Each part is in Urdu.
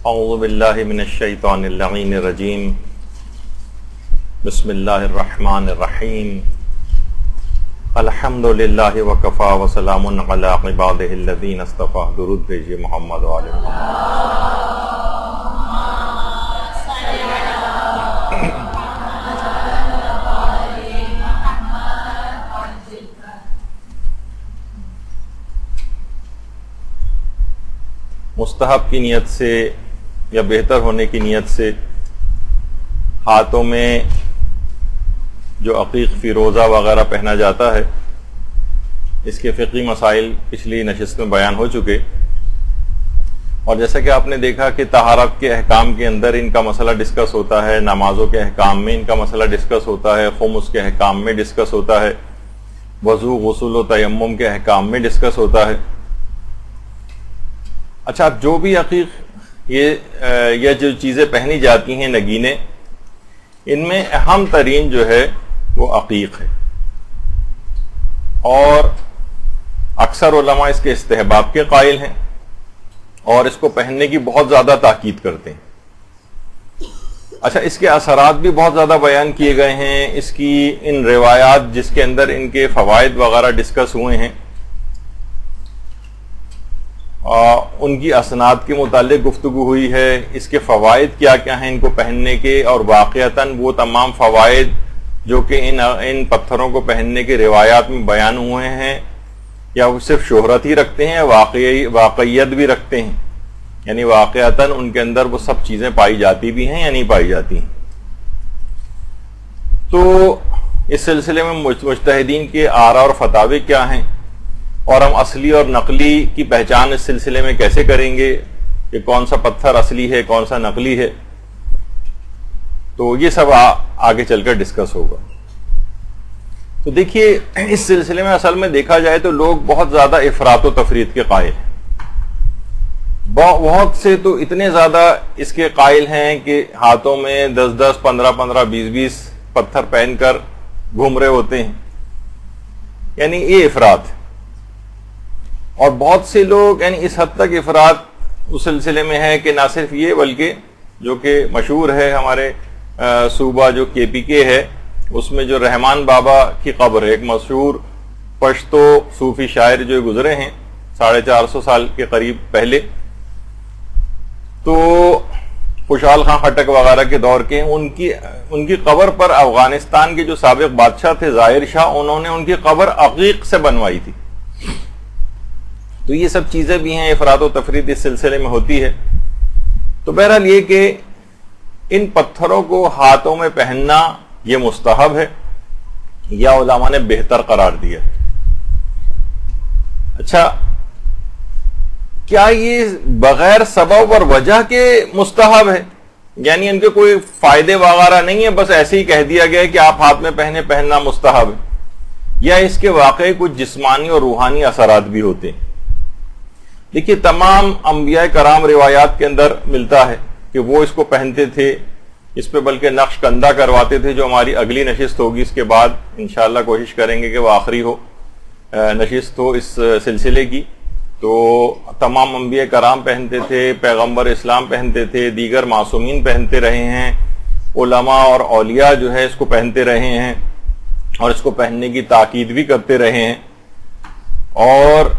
اعوذ باللہ من الشیطان اللعین الرجیم بسم اللہ الرحمن الرحیم الحمد للہ وکفا وسلام علی عبادہ الذین اصطفیٰ. درود بھیجیے محمد و آل محمد. مستحب کی نیت سے یا بہتر ہونے کی نیت سے ہاتھوں میں جو عقیق فیروزہ وغیرہ پہنا جاتا ہے، اس کے فقہی مسائل پچھلی نشست میں بیان ہو چکے، اور جیسا کہ آپ نے دیکھا کہ طہارت کے احکام کے اندر ان کا مسئلہ ڈسکس ہوتا ہے، نمازوں کے احکام میں ان کا مسئلہ ڈسکس ہوتا ہے، خمس کے احکام میں ڈسکس ہوتا ہے، وضو غسل و تیمم کے احکام میں ڈسکس ہوتا ہے. اچھا، اب جو بھی عقیق یہ جو چیزیں پہنی جاتی ہیں نگینے، ان میں اہم ترین جو ہے وہ عقیق ہے، اور اکثر علماء اس کے استحباب کے قائل ہیں اور اس کو پہننے کی بہت زیادہ تاکید کرتے ہیں. اچھا، اس کے اثرات بھی بہت زیادہ بیان کیے گئے ہیں. اس کی ان روایات جس کے اندر ان کے فوائد وغیرہ ڈسکس ہوئے ہیں، ان کی اسناد کے متعلق گفتگو ہوئی ہے. اس کے فوائد کیا کیا ہیں ان کو پہننے کے، اور واقعتاً وہ تمام فوائد جو کہ ان پتھروں کو پہننے کے روایات میں بیان ہوئے ہیں، یا وہ صرف شہرت ہی رکھتے ہیں، واقعیت بھی رکھتے ہیں، یعنی واقعتاً ان کے اندر وہ سب چیزیں پائی جاتی بھی ہیں یا نہیں پائی جاتی ہیں. تو اس سلسلے میں مجتہدین کے آراء اور فتاوی کیا ہیں، اور ہم اصلی اور نقلی کی پہچان اس سلسلے میں کیسے کریں گے کہ کون سا پتھر اصلی ہے کون سا نقلی ہے، تو یہ سب آگے چل کر ڈسکس ہوگا. تو دیکھیے، اس سلسلے میں اصل میں دیکھا جائے تو لوگ بہت زیادہ افراط و تفریط کے قائل ہیں. بہت سے تو اتنے زیادہ اس کے قائل ہیں کہ ہاتھوں میں 10-10 15-15 20-20 پتھر پہن کر گھوم رہے ہوتے ہیں، یعنی یہ افراط ہے. اور بہت سے لوگ یعنی اس حد تک افراط اس سلسلے میں ہے کہ نہ صرف یہ بلکہ جو کہ مشہور ہے ہمارے صوبہ جو KPK ہے، اس میں جو رحمان بابا کی قبر ہے، ایک مشہور پشتو صوفی شاعر جو گزرے ہیں 450 سال کے قریب پہلے، تو خوشحال خان خٹک وغیرہ کے دور کے ہیں. ان کی قبر پر افغانستان کے جو سابق بادشاہ تھے ظاہر شاہ، انہوں نے ان کی قبر عقیق سے بنوائی تھی. تو یہ سب چیزیں بھی ہیں، افراط و تفریط اس سلسلے میں ہوتی ہے. تو بہرحال یہ کہ ان پتھروں کو ہاتھوں میں پہننا یہ مستحب ہے یا علماء نے بہتر قرار دیا. اچھا، کیا یہ بغیر سبب اور وجہ کے مستحب ہے، یعنی ان کے کوئی فائدے وغیرہ نہیں ہے، بس ایسے ہی کہہ دیا گیا کہ آپ ہاتھ میں پہننا مستحب ہے، یا اس کے واقعی کچھ جسمانی اور روحانی اثرات بھی ہوتے ہیں؟ دیکھیے، تمام انبیاء کرام روایات کے اندر ملتا ہے کہ وہ اس کو پہنتے تھے. اس پہ بلکہ نقش کندہ کرواتے تھے، جو ہماری اگلی نشست ہوگی اس کے بعد انشاءاللہ کوشش کریں گے کہ وہ آخری نشست ہو اس سلسلے کی. تو تمام انبیاء کرام پہنتے تھے، پیغمبر اسلام پہنتے تھے، دیگر معصومین پہنتے رہے ہیں، علماء اور اولیاء جو ہے اس کو پہنتے رہے ہیں، اور اس کو پہننے کی تاکید بھی کرتے رہے ہیں. اور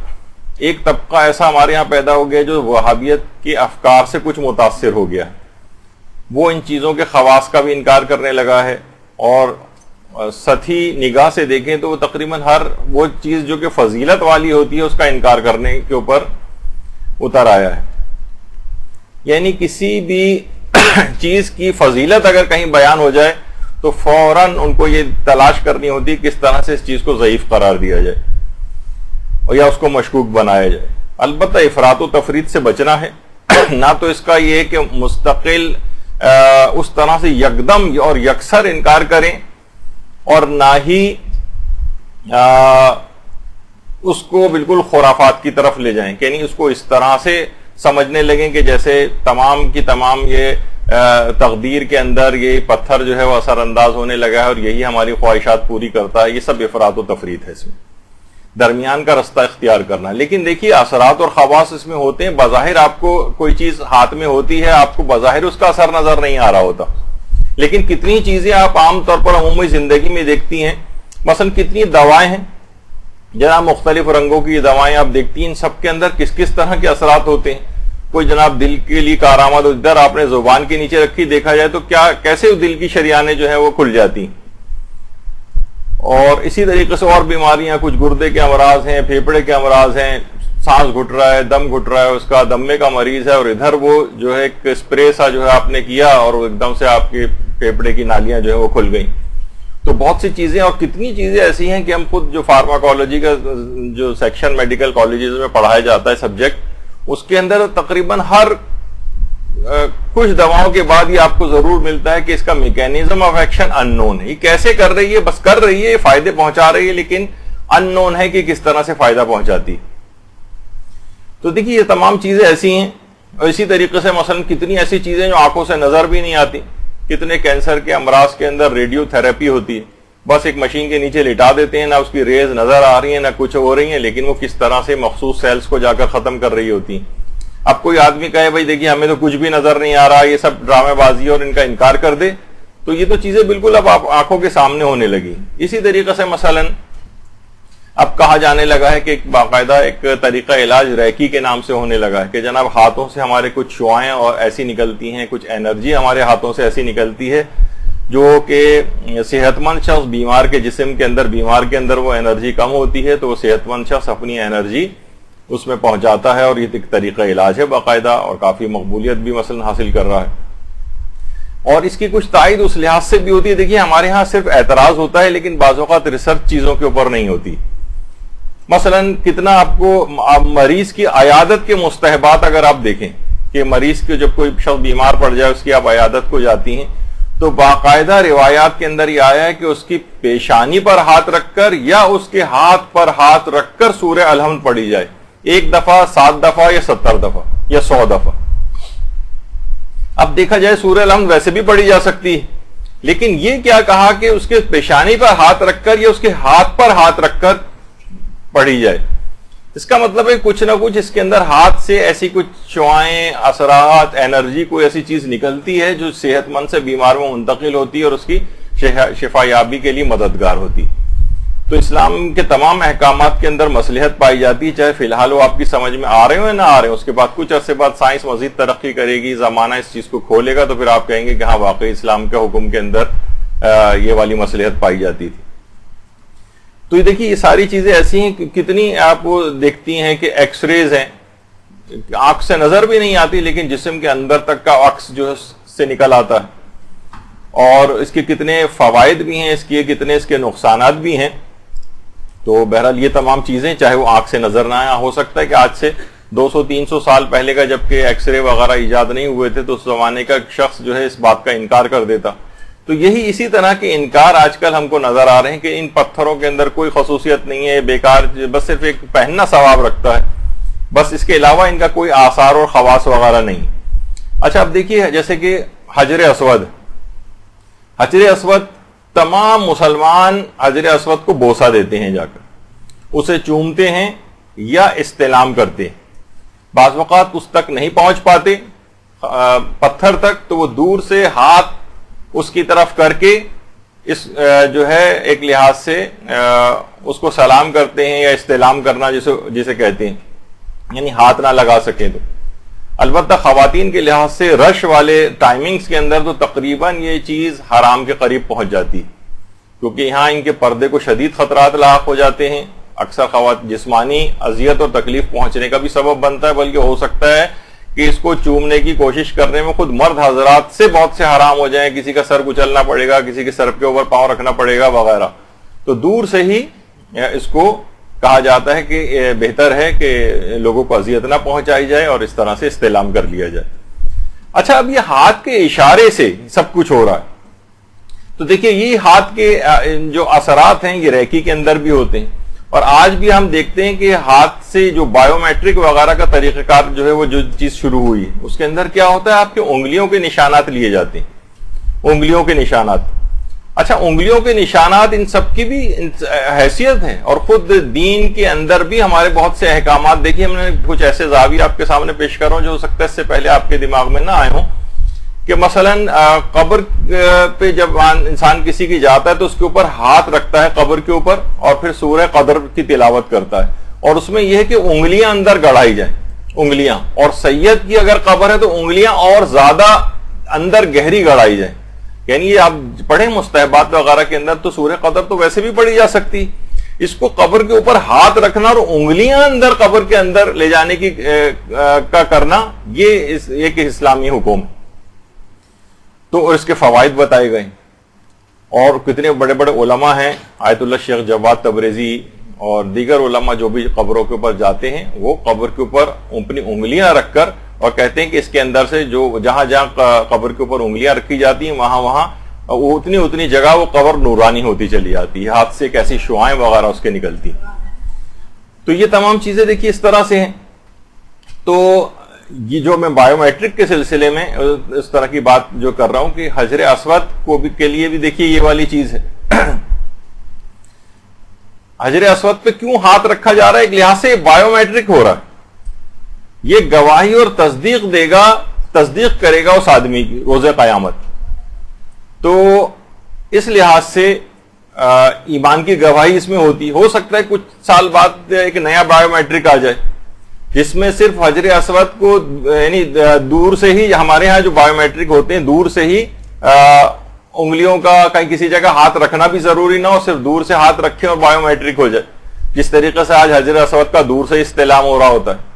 ایک طبقہ ایسا ہمارے ہاں پیدا ہو گیا جو وہابیت کے افکار سے کچھ متاثر ہو گیا، وہ ان چیزوں کے خواص کا بھی انکار کرنے لگا ہے، اور سطحی نگاہ سے دیکھیں تو وہ تقریباً ہر وہ چیز جو کہ فضیلت والی ہوتی ہے اس کا انکار کرنے کے اوپر اتر آیا ہے. یعنی کسی بھی چیز کی فضیلت اگر کہیں بیان ہو جائے تو فوراً ان کو یہ تلاش کرنی ہوتی ہے کس طرح سے اس چیز کو ضعیف قرار دیا جائے یا اس کو مشکوک بنایا جائے. البتہ افراط و تفریط سے بچنا ہے. نہ تو اس کا یہ کہ مستقل اس طرح سے یکدم اور یکسر انکار کریں، اور نہ ہی اس کو بالکل خرافات کی طرف لے جائیں، یعنی اس کو اس طرح سے سمجھنے لگیں کہ جیسے تمام کی تمام یہ تقدیر کے اندر یہ پتھر جو ہے وہ اثر انداز ہونے لگا ہے اور یہی ہماری خواہشات پوری کرتا ہے. یہ سب افراط و تفریط ہے اس میں. درمیان کا رستہ اختیار کرنا. لیکن دیکھیے اثرات اور خواص اس میں ہوتے ہیں. بظاہر آپ کو کوئی چیز ہاتھ میں ہوتی ہے, آپ کو بظاہر اس کا اثر نظر نہیں آ رہا ہوتا, لیکن کتنی چیزیں آپ عام طور پر عمومی زندگی میں دیکھتی ہیں. مثلا کتنی دوائیں ہیں جناب, مختلف رنگوں کی دوائیں آپ دیکھتی ہیں, ان سب کے اندر کس کس طرح کے اثرات ہوتے ہیں. کوئی جناب دل کے لیے کارآمد, ادھر آپ نے زبان کے نیچے رکھی, دیکھا جائے تو کیا کیسے دل کی شریانیں جو ہیں وہ کھل جاتی ہیں. اور اسی طریقے سے اور بیماریاں, کچھ گردے کے امراض ہیں, پھیپڑے کے امراض ہیں, سانس گھٹ رہا ہے, دم گھٹ رہا ہے, اس کا دمے کا مریض ہے, اور ادھر وہ جو ہے ایک اسپرے سا جو ہے آپ نے کیا اور ایک دم سے آپ کے پھیپڑے کی نالیاں جو ہے وہ کھل گئیں. تو بہت سی چیزیں, اور کتنی چیزیں ایسی ہیں کہ ہم خود جو فارماکالوجی کا جو سیکشن میڈیکل کالجز میں پڑھایا جاتا ہے سبجیکٹ, اس کے اندر تقریباً ہر کچھ دواؤں کے بعد یہ آپ کو ضرور ملتا ہے کہ اس کا میکینزم آف ایکشن ان نون ہے. یہ کیسے کر رہی ہے, بس کر رہی ہے, فائدے پہنچا رہی ہے, لیکن ان نون ہے کہ کس طرح سے فائدہ پہنچاتی. تو دیکھیے یہ تمام چیزیں ایسی ہیں. اور اسی طریقے سے مثلا کتنی ایسی چیزیں جو آنکھوں سے نظر بھی نہیں آتی. کتنے کینسر کے امراض کے اندر ریڈیو تھراپی ہوتی ہے, بس ایک مشین کے نیچے لٹا دیتے ہیں, نہ اس کی ریز نظر آ رہی ہیں نہ کچھ ہو رہی ہیں, لیکن وہ کس طرح سے مخصوص سیلز کو جا کر ختم کر رہی ہوتی ہیں. اب کوئی آدمی کہے بھائی دیکھیے ہمیں تو کچھ بھی نظر نہیں آ رہا, یہ سب ڈرامے بازی اور ان کا انکار کر دے, تو یہ تو چیزیں بالکل اب آپ آنکھوں کے سامنے ہونے لگی. اسی طریقے سے مثلا اب کہا جانے لگا ہے کہ ایک باقاعدہ ایک طریقہ علاج ریکی کے نام سے ہونے لگا ہے کہ جناب ہاتھوں سے ہمارے کچھ شعائیں اور ایسی نکلتی ہیں, کچھ انرجی ہمارے ہاتھوں سے ایسی نکلتی ہے جو کہ صحت مند شخص بیمار کے جسم کے اندر, بیمار کے اندر وہ انرجی کم ہوتی ہے تو وہ صحت مند شخص اپنی انرجی اس میں پہنچاتا ہے, اور یہ ایک طریقہ علاج ہے باقاعدہ, اور کافی مقبولیت بھی مثلا حاصل کر رہا ہے. اور اس کی کچھ تائید اس لحاظ سے بھی ہوتی ہے. دیکھیے ہمارے ہاں صرف اعتراض ہوتا ہے, لیکن بعض اوقات ریسرچ چیزوں کے اوپر نہیں ہوتی. مثلا کتنا آپ کو مریض کی عیادت کے مستحبات اگر آپ دیکھیں کہ مریض کے جب کوئی شخص بیمار پڑ جائے اس کی آپ عیادت کو جاتی ہیں, تو باقاعدہ روایات کے اندر یہ آیا ہے کہ اس کی پیشانی پر ہاتھ رکھ کر یا اس کے ہاتھ پر ہاتھ رکھ کر سورہ الحمد پڑھی جائے, 1 دفعہ 7 دفعہ یا 70 دفعہ یا 100 دفعہ. اب دیکھا جائے سورہ الحمد ویسے بھی پڑھی جا سکتی ہے, لیکن یہ کیا کہا کہ اس کے پیشانی پر ہاتھ رکھ کر یا اس کے ہاتھ پر ہاتھ رکھ کر پڑھی جائے. اس کا مطلب ہے کچھ نہ کچھ اس کے اندر ہاتھ سے ایسی کچھ شعائیں, اثرات, انرجی, کوئی ایسی چیز نکلتی ہے جو صحت مند سے بیمار میں منتقل ہوتی ہے اور اس کی شفا یابی کے لیے مددگار ہوتی. تو اسلام کے تمام احکامات کے اندر مصلحت پائی جاتی ہے, چاہے فی الحال وہ آپ کی سمجھ میں آ رہے ہو یا نہ آ رہے ہو. اس کے بعد کچھ عرصے بعد سائنس مزید ترقی کرے گی, زمانہ اس چیز کو کھولے گا, تو پھر آپ کہیں گے کہ ہاں واقعی اسلام کے حکم کے اندر یہ والی مصلحت پائی جاتی تھی. تو یہ دیکھیے یہ ساری چیزیں ایسی ہیں کہ کتنی آپ دیکھتی ہیں کہ ایکس ریز ہیں, آنکھ سے نظر بھی نہیں آتی, لیکن جسم کے اندر تک کا عکس جو سے نکل آتا ہے, اور اس کے کتنے فوائد بھی ہیں, اس کے کتنے اس کے نقصانات بھی ہیں. تو بہرحال یہ تمام چیزیں چاہے وہ آنکھ سے نظر نہ آیا, ہو سکتا ہے کہ آج سے 200-300 سال پہلے کا جبکہ ایکس رے وغیرہ ایجاد نہیں ہوئے تھے تو اس زمانے کا شخص جو ہے اس بات کا انکار کر دیتا. تو یہی اسی طرح کے انکار آج کل ہم کو نظر آ رہے ہیں کہ ان پتھروں کے اندر کوئی خصوصیت نہیں ہے, بیکار, بس صرف ایک پہننا ثواب رکھتا ہے, بس اس کے علاوہ ان کا کوئی آثار اور خواص وغیرہ نہیں. اچھا اب دیکھیے جیسے کہ حجر اسود, حجر اسود تمام مسلمان حجر اسود کو بوسہ دیتے ہیں, جا کر اسے چومتے ہیں یا استلام کرتے ہیں. بعض اوقات اس تک نہیں پہنچ پاتے پتھر تک, تو وہ دور سے ہاتھ اس کی طرف کر کے اس جو ہے ایک لحاظ سے اس کو سلام کرتے ہیں یا استلام کرنا جسے کہتے ہیں, یعنی ہاتھ نہ لگا سکیں. تو البتہ خواتین کے لحاظ سے رش والے ٹائمنگز کے اندر تو تقریباً یہ چیز حرام کے قریب پہنچ جاتی, کیونکہ یہاں ان کے پردے کو شدید خطرات لاحق ہو جاتے ہیں. اکثر خواتین جسمانی اذیت اور تکلیف پہنچنے کا بھی سبب بنتا ہے, بلکہ ہو سکتا ہے کہ اس کو چومنے کی کوشش کرنے میں خود مرد حضرات سے بہت سے حرام ہو جائیں, کسی کا سر کچلنا پڑے گا, کسی کے سر کے اوپر پاؤں رکھنا پڑے گا وغیرہ. تو دور سے ہی اس کو کہا جاتا ہے کہ بہتر ہے کہ لوگوں کو اذیت نہ پہنچائی جائے اور اس طرح سے استعلام کر لیا جائے. اچھا اب یہ ہاتھ کے اشارے سے سب کچھ ہو رہا ہے, تو دیکھیے یہ ہاتھ کے جو اثرات ہیں یہ ریکی کے اندر بھی ہوتے ہیں, اور آج بھی ہم دیکھتے ہیں کہ ہاتھ سے جو بایو میٹرک وغیرہ کا طریقہ کار جو ہے وہ جو چیز شروع ہوئی ہے اس کے اندر کیا ہوتا ہے, آپ کے انگلیوں کے نشانات لیے جاتے ہیں, انگلیوں کے نشانات. اچھا انگلیوں کے نشانات ان سب کی بھی حیثیت ہے، اور خود دین کے اندر بھی ہمارے بہت سے احکامات. دیکھیے ہم نے کچھ ایسے زاویے آپ کے سامنے پیش کر رہا ہوں جو ہو سکتا ہے اس سے پہلے آپ کے دماغ میں نہ آئے ہوں، کہ مثلا قبر پہ جب انسان کسی کی جاتا ہے تو اس کے اوپر ہاتھ رکھتا ہے قبر کے اوپر، اور پھر سورہ قدر کی تلاوت کرتا ہے، اور اس میں یہ ہے کہ انگلیاں اندر گڑائی جائیں، انگلیاں، اور سید کی اگر قبر ہے تو انگلیاں اور زیادہ اندر گہری گڑائی جائیں. یعنی یہ آپ پڑھیں مستحبات وغیرہ کے اندر تو سورہ قدر تو ویسے بھی پڑھی جا سکتی، اس کو قبر کے اوپر ہاتھ رکھنا اور انگلیاں اندر قبر کے اندر لے جانے کی کا کرنا، یہ ایک اسلامی حکم ہے. تو اس کے فوائد بتائے گئے، اور کتنے بڑے بڑے علماء ہیں، آیت اللہ شیخ جواد تبریزی اور دیگر علماء جو بھی قبروں کے اوپر جاتے ہیں وہ قبر کے اوپر اپنی انگلیاں رکھ کر اور کہتے ہیں کہ اس کے اندر سے جو جہاں جہاں قبر کے اوپر انگلیاں رکھی جاتی ہیں وہاں اتنی جگہ وہ قبر نورانی ہوتی چلی جاتی ہے، ہاتھ سے ایک ایسی شعائیں وغیرہ اس کے نکلتی. تو یہ تمام چیزیں دیکھیے اس طرح سے ہیں. تو یہ جو میں بایو میٹرک کے سلسلے میں اس طرح کی بات جو کر رہا ہوں کہ حجر اسود کو بھی کے لیے بھی دیکھیے یہ والی چیز ہے. حجر اسود پہ کیوں ہاتھ رکھا جا رہا ہے؟ ایک لحاظ سے بایو میٹرک ہو رہا ہے، یہ گواہی اور تصدیق کرے گا اس آدمی کی روز قیامت. تو اس لحاظ سے ایمان کی گواہی اس میں ہوتی. ہو سکتا ہے کچھ سال بعد ایک نیا بایو میٹرک آ جائے جس میں صرف حجر اسود کو یعنی دور سے ہی، ہمارے ہاں جو بایو میٹرک ہوتے ہیں دور سے ہی انگلیوں کا کہیں کسی جگہ ہاتھ رکھنا بھی ضروری نہ ہو، صرف دور سے ہاتھ رکھے اور بایو میٹرک ہو جائے، جس طریقے سے آج حجر اسود کا دور سے استعلام ہو رہا ہوتا ہے.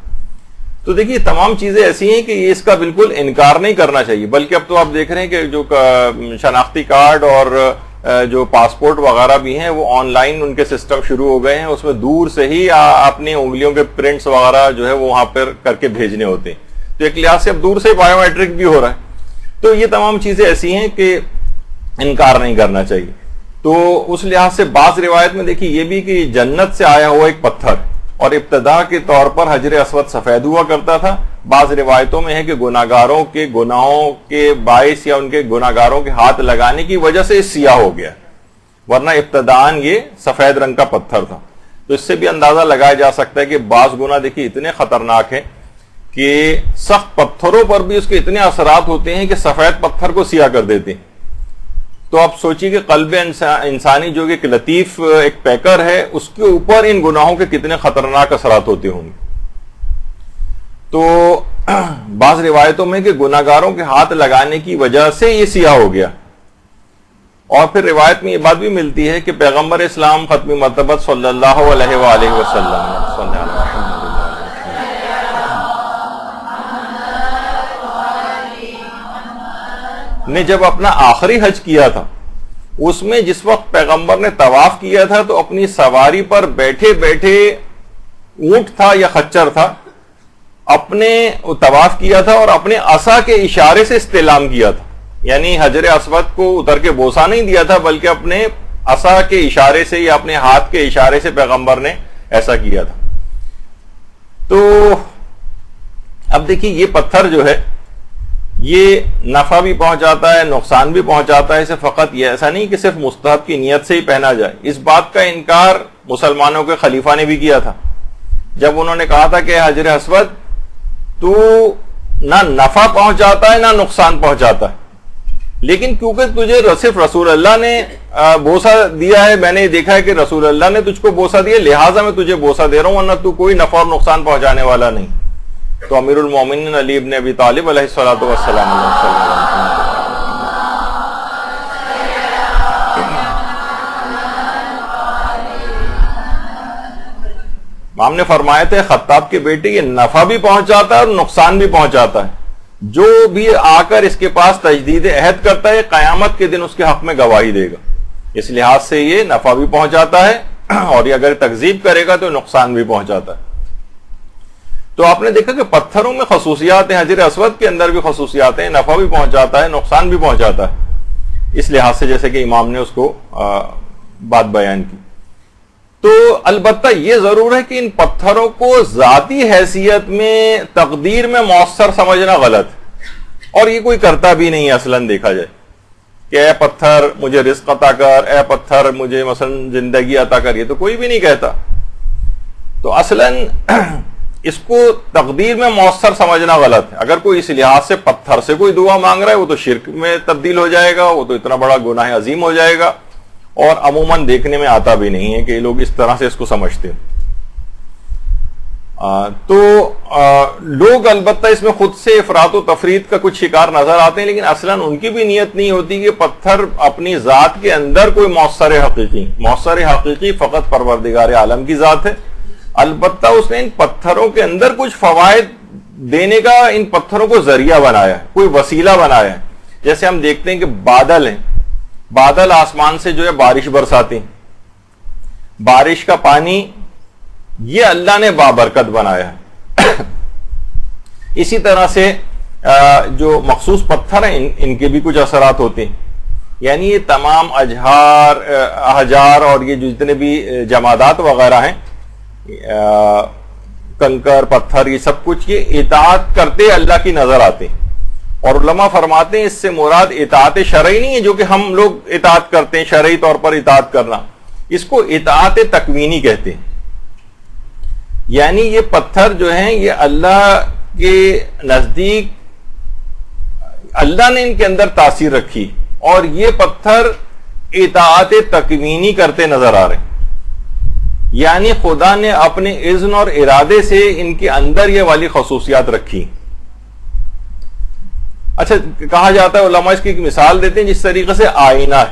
تو دیکھیے تمام چیزیں ایسی ہیں کہ یہ اس کا بالکل انکار نہیں کرنا چاہیے، بلکہ اب تو آپ دیکھ رہے ہیں کہ جو شناختی کارڈ اور جو پاسپورٹ وغیرہ بھی ہیں وہ آن لائن ان کے سسٹم شروع ہو گئے ہیں، اس میں دور سے ہی اپنی انگلیوں کے پرنٹس وغیرہ جو ہے وہ وہاں پر کر کے بھیجنے ہوتے ہیں. تو ایک لحاظ سے اب دور سے بایو میٹرک بھی ہو رہا ہے. تو یہ تمام چیزیں ایسی ہیں کہ انکار نہیں کرنا چاہیے. تو اس لحاظ سے بعض روایت میں دیکھیے یہ بھی کہ جنت سے آیا ہوا ایک پتھر، اور ابتدا کے طور پر حجر اسود سفید ہوا کرتا تھا. بعض روایتوں میں ہے کہ گناہگاروں کے گناہوں کے باعث یا ان کے گناہگاروں کے ہاتھ لگانے کی وجہ سے سیاہ ہو گیا، ورنہ ابتداً یہ سفید رنگ کا پتھر تھا. تو اس سے بھی اندازہ لگایا جا سکتا ہے کہ بعض گناہ دیکھیے اتنے خطرناک ہیں کہ سخت پتھروں پر بھی اس کے اتنے اثرات ہوتے ہیں کہ سفید پتھر کو سیاہ کر دیتے ہیں. تو آپ سوچیے کہ قلب انسانی جو کہ ایک لطیف ایک پیکر ہے اس کے اوپر ان گناہوں کے کتنے خطرناک اثرات ہوتے ہوں گے. تو بعض روایتوں میں کہ گناہگاروں کے ہاتھ لگانے کی وجہ سے یہ سیاہ ہو گیا. اور پھر روایت میں یہ بات بھی ملتی ہے کہ پیغمبر اسلام ختم مرتبت صلی اللہ علیہ وآلہ وسلم نے جب اپنا آخری حج کیا تھا اس میں جس وقت پیغمبر نے طواف کیا تھا تو اپنی سواری پر بیٹھے بیٹھے اونٹ تھا یا خچر تھا، اپنے طواف کیا تھا اور اپنے عصا کے اشارے سے استعلام کیا تھا. یعنی حجر اسود کو اتر کے بوسہ نہیں دیا تھا بلکہ اپنے عصا کے اشارے سے یا اپنے ہاتھ کے اشارے سے پیغمبر نے ایسا کیا تھا. تو اب دیکھیے یہ پتھر جو ہے یہ نفع بھی پہنچاتا ہے، نقصان بھی پہنچاتا ہے. اسے فقط یہ ایسا نہیں کہ صرف مستحب کی نیت سے ہی پہنا جائے. اس بات کا انکار مسلمانوں کے خلیفہ نے بھی کیا تھا جب انہوں نے کہا تھا کہ حجر اسود تو نہ نفع پہنچاتا ہے نہ نقصان پہنچاتا ہے، لیکن کیونکہ تجھے صرف رسول اللہ نے بوسہ دیا ہے، میں نے دیکھا ہے کہ رسول اللہ نے تجھ کو بوسہ دیا لہٰذا میں تجھے بوسہ دے رہا ہوں، ورنہ تو کوئی نفع اور نقصان پہنچانے والا نہیں. تو امیر المومنین علی ابن ابی طالب علیہ الصلوۃ والسلام امام نے فرمایا تھے خطاب کے بیٹے یہ نفع بھی پہنچاتا ہے اور نقصان بھی پہنچاتا ہے. جو بھی آ کر اس کے پاس تجدید عہد کرتا ہے قیامت کے دن اس کے حق میں گواہی دے گا. اس لحاظ سے یہ نفع بھی پہنچاتا ہے اور یہ اگر تکذیب کرے گا تو نقصان بھی پہنچاتا ہے. تو آپ نے دیکھا کہ پتھروں میں خصوصیات ہیں، حجر اسود کے اندر بھی خصوصیات ہیں، نفع بھی پہنچاتا ہے نقصان بھی پہنچاتا ہے. اس لحاظ سے جیسے کہ امام نے اس کو بات بیان کی. تو البتہ یہ ضرور ہے کہ ان پتھروں کو ذاتی حیثیت میں تقدیر میں مؤثر سمجھنا غلط ہے، اور یہ کوئی کرتا بھی نہیں ہے اصلاً دیکھا جائے کہ اے پتھر مجھے رزق عطا کر، اے پتھر مجھے مثلا زندگی عطا کر، یہ تو کوئی بھی نہیں کہتا. تو اصلاً اس کو تقدیر میں مؤثر سمجھنا غلط ہے. اگر کوئی اس لحاظ سے پتھر سے کوئی دعا مانگ رہا ہے وہ تو شرک میں تبدیل ہو جائے گا، وہ تو اتنا بڑا گناہ عظیم ہو جائے گا، اور عموماً دیکھنے میں آتا بھی نہیں ہے کہ لوگ اس طرح سے اس کو سمجھتے ہیں. تو لوگ البتہ اس میں خود سے افراط و تفرید کا کچھ شکار نظر آتے ہیں، لیکن اصلاً ان کی بھی نیت نہیں ہوتی کہ پتھر اپنی ذات کے اندر کوئی مؤثر حقیقی فقط پروردگار عالم کی ذات ہے. البتہ اس نے ان پتھروں کے اندر کچھ فوائد دینے کا ان پتھروں کو ذریعہ بنایا ہے، کوئی وسیلہ بنایا ہے. جیسے ہم دیکھتے ہیں کہ بادل ہیں، بادل آسمان سے جو ہے بارش برساتے ہیں، بارش کا پانی یہ اللہ نے بابرکت بنایا ہے. اسی طرح سے جو مخصوص پتھر ہیں ان کے بھی کچھ اثرات ہوتے ہیں. یعنی یہ تمام احجار اور یہ جو جتنے بھی جمادات وغیرہ ہیں، کنکر پتھر، یہ سب کچھ یہ اطاعت کرتے اللہ کی نظر آتے ہیں. اور علماء فرماتے ہیں اس سے مراد اطاعت شرعی نہیں ہے جو کہ ہم لوگ اطاعت کرتے ہیں، شرعی طور پر اطاعت کرنا، اس کو اطاعت تکوینی کہتے ہیں. یعنی یہ پتھر جو ہیں یہ اللہ کے نزدیک اللہ نے ان کے اندر تاثیر رکھی، اور یہ پتھر اطاعت تکوینی کرتے نظر آ رہے ہیں. یعنی خدا نے اپنے اذن اور ارادے سے ان کے اندر یہ والی خصوصیات رکھی. اچھا، کہا جاتا ہے، علماء اس کی ایک مثال دیتے ہیں، جس طریقے سے آئینہ ہے،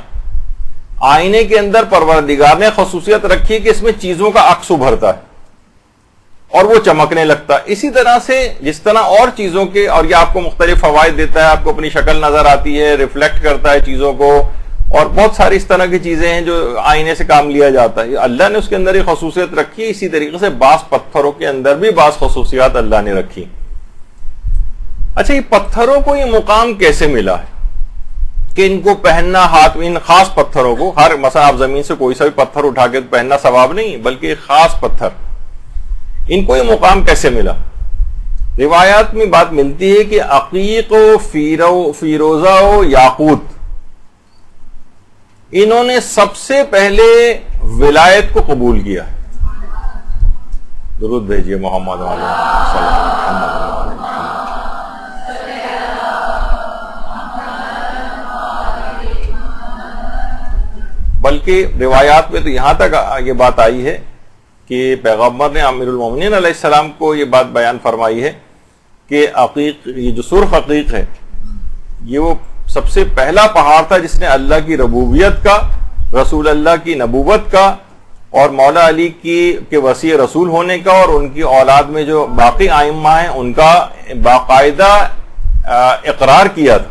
آئینے کے اندر پروردگار نے خصوصیت رکھی کہ اس میں چیزوں کا عکس ابھرتا ہے اور وہ چمکنے لگتا ہے. اسی طرح سے جس طرح اور چیزوں کے، اور یہ آپ کو مختلف فوائد دیتا ہے، آپ کو اپنی شکل نظر آتی ہے، ریفلیکٹ کرتا ہے چیزوں کو، اور بہت ساری اس طرح کی چیزیں ہیں جو آئینے سے کام لیا جاتا ہے. اللہ نے اس کے اندر ایک خصوصیت رکھی. اسی طریقے سے بعض پتھروں کے اندر بھی بعض خصوصیات اللہ نے رکھی. اچھا، یہ پتھروں کو یہ مقام کیسے ملا ہے کہ ان کو پہننا ہاتھ میں، ان خاص پتھروں کو، ہر مثلا آپ زمین سے کوئی سا بھی پتھر اٹھا کے پہننا ثواب نہیں، بلکہ ایک خاص پتھر، ان کو یہ مقام کیسے ملا؟ روایات میں بات ملتی ہے کہ عقیق و فیروزہ و یاقوت، انہوں نے سب سے پہلے ولایت کو قبول کیا ہے. درود بھیجیے محمد علیہ وسلم. بلکہ روایات میں تو یہاں تک یہ بات آئی ہے کہ پیغمبر نے امیر المومنین علیہ السلام کو یہ بات بیان فرمائی ہے کہ عقیق، یہ جو سرخ عقیق ہے، یہ وہ سب سے پہلا پہاڑ تھا جس نے اللہ کی ربوبیت کا، رسول اللہ کی نبوت کا، اور مولا علی کے وسیع رسول ہونے کا، اور ان کی اولاد میں جو باقی ائمہ ہیں ان کا باقاعدہ اقرار کیا تھا.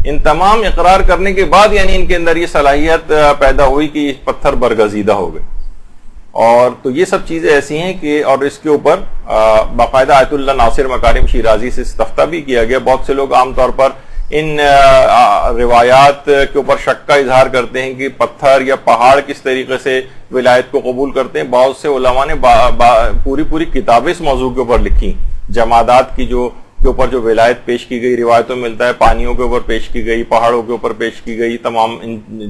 ان تمام اقرار کرنے کے بعد یعنی ان کے اندر یہ صلاحیت پیدا ہوئی کہ یہ پتھر برگزیدہ ہو گئے. اور تو یہ سب چیزیں ایسی ہیں کہ، اور اس کے اوپر باقاعدہ آیت اللہ ناصر مکارم شیرازی سے استفتاء بھی کیا گیا. بہت سے لوگ عام طور پر ان روایات کے اوپر شک کا اظہار کرتے ہیں کہ پتھر یا پہاڑ کس طریقے سے ولایت کو قبول کرتے ہیں. بہت سے علماء نے پوری کتابیں اس موضوع کے اوپر لکھی، جمادات کی کے اوپر جو ولایت پیش کی گئی. روایتوں میں ملتا ہے پانیوں کے اوپر پیش کی گئی، پہاڑوں کے اوپر پیش کی گئی، تمام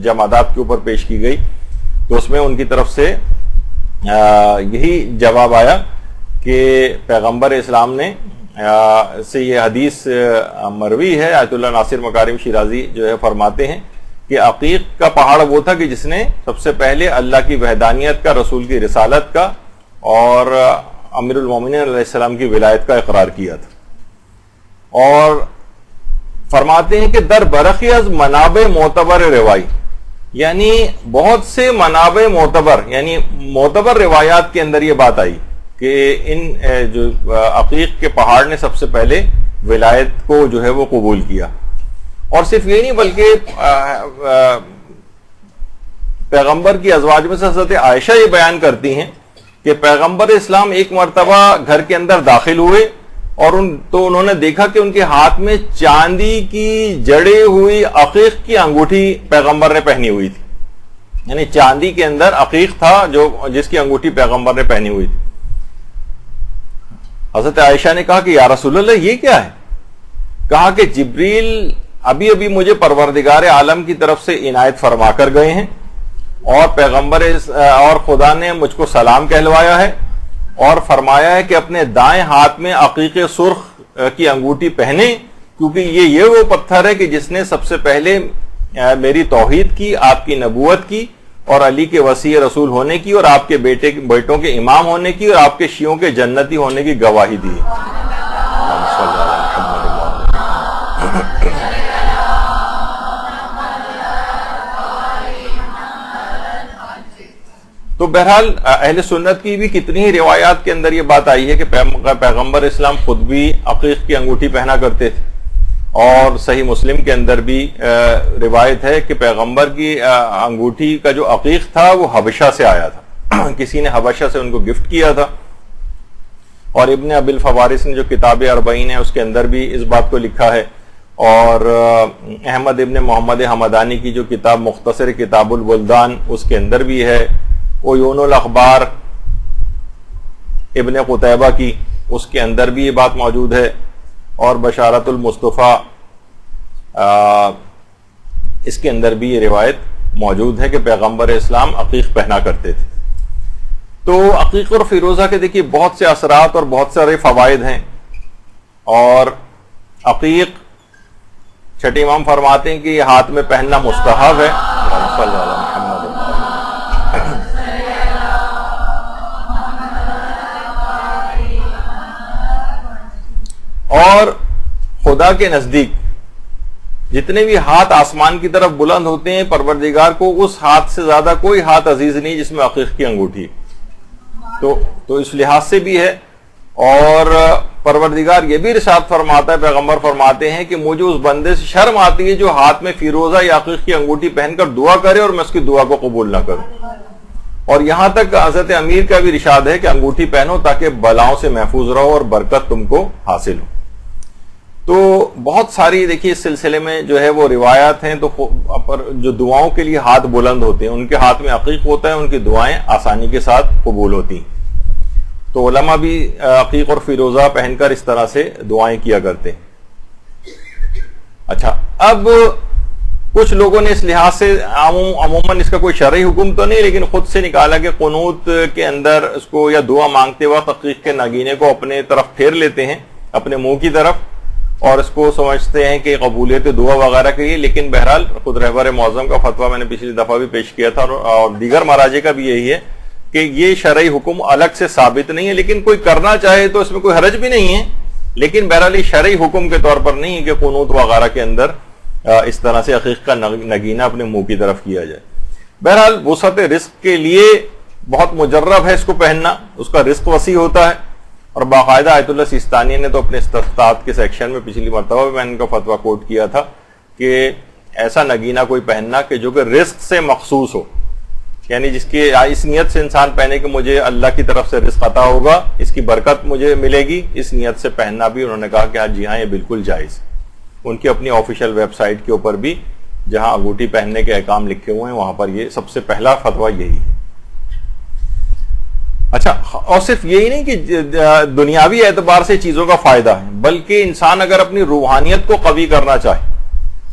جمادات کے اوپر پیش کی گئی. تو اس میں ان کی طرف سے یہی جواب آیا کہ پیغمبر اسلام نے سے یہ حدیث مروی ہے، آیت اللہ ناصر مکارم شیرازی جو ہے فرماتے ہیں کہ عقیق کا پہاڑ وہ تھا کہ جس نے سب سے پہلے اللہ کی وحدانیت کا، رسول کی رسالت کا اور امیر المومنین علیہ السلام کی ولایت کا اقرار کیا تھا. اور فرماتے ہیں کہ در برخی از منابع معتبر روائی، یعنی بہت سے منابع معتبر، یعنی معتبر روایات کے اندر یہ بات آئی کہ ان جو عقیق کے پہاڑ نے سب سے پہلے ولایت کو جو ہے وہ قبول کیا. اور صرف یہ نہیں بلکہ پیغمبر کی ازواج میں سے حضرت عائشہ یہ بیان کرتی ہیں کہ پیغمبر اسلام ایک مرتبہ گھر کے اندر داخل ہوئے اور تو انہوں نے دیکھا کہ ان کے ہاتھ میں چاندی کی جڑی ہوئی عقیق کی انگوٹھی پیغمبر نے پہنی ہوئی تھی. یعنی چاندی کے اندر عقیق تھا جس کی انگوٹھی پیغمبر نے پہنی ہوئی تھی. حضرت عائشہ نے کہا کہ یا رسول اللہ یہ کیا ہے؟ کہا کہ جبریل ابھی ابھی مجھے پروردگار عالم کی طرف سے عنایت فرما کر گئے ہیں اور پیغمبر اور خدا نے مجھ کو سلام کہلوایا ہے اور فرمایا ہے کہ اپنے دائیں ہاتھ میں عقیق سرخ کی انگوٹھی پہنے، کیونکہ یہ وہ پتھر ہے کہ جس نے سب سے پہلے میری توحید کی، آپ کی نبوت کی اور علی کے وصی رسول ہونے کی اور آپ کے بیٹوں کے امام ہونے کی اور آپ کے شیعوں کے جنتی ہونے کی گواہی دی ہے۔ تو بہرحال اہل سنت کی بھی کتنی ہی روایات کے اندر یہ بات آئی ہے کہ پیغمبر اسلام خود بھی عقیق کی انگوٹھی پہنا کرتے تھے، اور صحیح مسلم کے اندر بھی روایت ہے کہ پیغمبر کی انگوٹھی کا جو عقیق تھا وہ حبشہ سے آیا تھا، کسی نے حبشہ سے ان کو گفٹ کیا تھا۔ اور ابن ابی الفوارس نے جو کتاب اربعین ہے اس کے اندر بھی اس بات کو لکھا ہے، اور احمد ابن محمد حمدانی کی جو کتاب مختصر کتاب البلدان اس کے اندر بھی ہے، عیون الاخبار ابن قتیبہ کی اس کے اندر بھی یہ بات موجود ہے، اور بشارت المصطفیٰ اس کے اندر بھی یہ روایت موجود ہے کہ پیغمبر اسلام عقیق پہنا کرتے تھے۔ تو عقیق اور فیروزہ کے دیکھیے بہت سے اثرات اور بہت سارے فوائد ہیں، اور عقیق چھٹے امام فرماتے ہیں کہ یہ ہاتھ میں پہننا مستحب ہے، اور خدا کے نزدیک جتنے بھی ہاتھ آسمان کی طرف بلند ہوتے ہیں، پروردگار کو اس ہاتھ سے زیادہ کوئی ہاتھ عزیز نہیں جس میں عقیق کی انگوٹھی، تو اس لحاظ سے بھی ہے۔ اور پروردگار یہ بھی ارشاد فرماتا ہے، پیغمبر فرماتے ہیں کہ مجھے اس بندے سے شرم آتی ہے جو ہاتھ میں فیروزہ یا عقیق کی انگوٹھی پہن کر دعا کرے اور میں اس کی دعا کو قبول نہ کروں۔ اور یہاں تک حضرت امیر کا بھی ارشاد ہے کہ انگوٹھی پہنو تاکہ بلاؤں سے محفوظ رہو اور برکت تم کو حاصل ہو۔ تو بہت ساری دیکھیے اس سلسلے میں جو ہے وہ روایات ہیں، تو جو دعاؤں کے لیے ہاتھ بلند ہوتے ہیں ان کے ہاتھ میں عقیق ہوتا ہے، ان کی دعائیں آسانی کے ساتھ قبول ہوتی ہیں۔ تو علماء بھی عقیق اور فیروزہ پہن کر اس طرح سے دعائیں کیا کرتے ہیں۔ اچھا، اب کچھ لوگوں نے اس لحاظ سے عموماً اس کا کوئی شرعی حکم تو نہیں، لیکن خود سے نکالا کہ قنوت کے اندر اس کو یا دعا مانگتے وقت عقیق کے نگینے کو اپنے طرف پھیر لیتے ہیں، اپنے منہ کی طرف، اور اس کو سمجھتے ہیں کہ قبولیت دعا وغیرہ کے لیے۔ لیکن بہرحال خود رہبر معظم کا فتویٰ میں نے پچھلی دفعہ بھی پیش کیا تھا، اور دیگر مراجع کا بھی یہی ہے کہ یہ شرعی حکم الگ سے ثابت نہیں ہے، لیکن کوئی کرنا چاہے تو اس میں کوئی حرج بھی نہیں ہے، لیکن بہرحال یہ شرعی حکم کے طور پر نہیں ہے کہ قنوت وغیرہ کے اندر اس طرح سے عقیق کا نگینہ اپنے منہ کی طرف کیا جائے۔ بہرحال وسعت رزق کے لیے بہت مجرب ہے اس کو پہننا، اس کا رزق وسیع ہوتا ہے، اور باقاعدہ آیت اللہ سیستانی نے تو اپنے استفتاحات کے سیکشن میں پچھلی مرتبہ میں نے ان کا فتویٰ کوٹ کیا تھا کہ ایسا نگینہ کوئی پہننا کہ جو کہ رزق سے مخصوص ہو، یعنی جس کی اس نیت سے انسان پہنے کہ مجھے اللہ کی طرف سے رزق عطا ہوگا، اس کی برکت مجھے ملے گی، اس نیت سے پہننا بھی انہوں نے کہا کہ جی ہاں یہ بالکل جائز۔ ان کی اپنی آفیشیل ویب سائٹ کے اوپر بھی جہاں انگوٹھی پہننے کے احکام لکھے ہوئے ہیں وہاں پر یہ سب سے پہلا فتویٰ یہی ہے۔ اچھا، اور صرف یہی نہیں کہ دنیاوی اعتبار سے چیزوں کا فائدہ ہے، بلکہ انسان اگر اپنی روحانیت کو قوی کرنا چاہے،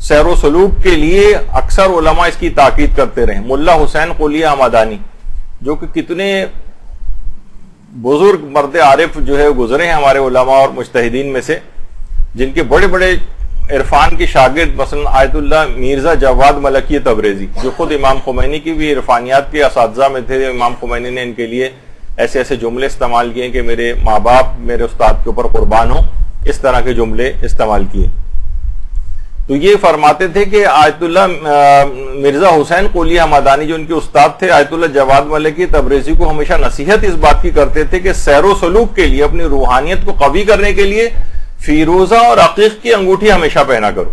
سیر و سلوک کے لیے اکثر علماء اس کی تاکید کرتے رہے۔ ملا حسین قلیہ حمدانی جو کہ کتنے بزرگ مرد عارف جو ہے گزرے ہیں ہمارے علماء اور مجتہدین میں سے، جن کے بڑے بڑے عرفان کے شاگرد مثلا آیت اللہ مرزا جواد ملکی تبریزی جو خود امام خمینی کی بھی عرفانیات کے اساتذہ میں تھے، امام خمینی نے ان کے لیے ایسے ایسے جملے استعمال کیے کہ میرے ماں باپ میرے استاد کے اوپر قربان ہوں، اس طرح کے جملے استعمال کیے۔ تو یہ فرماتے تھے کہ آیت اللہ مرزا حسین قلیہ حمدانی جو ان کے استاد تھے، آیت اللہ جواد ملکی تبریزی کو ہمیشہ نصیحت اس بات کی کرتے تھے کہ سیر و سلوک کے لیے، اپنی روحانیت کو قوی کرنے کے لیے فیروزہ اور عقیق کی انگوٹھی ہمیشہ پہنا کرو۔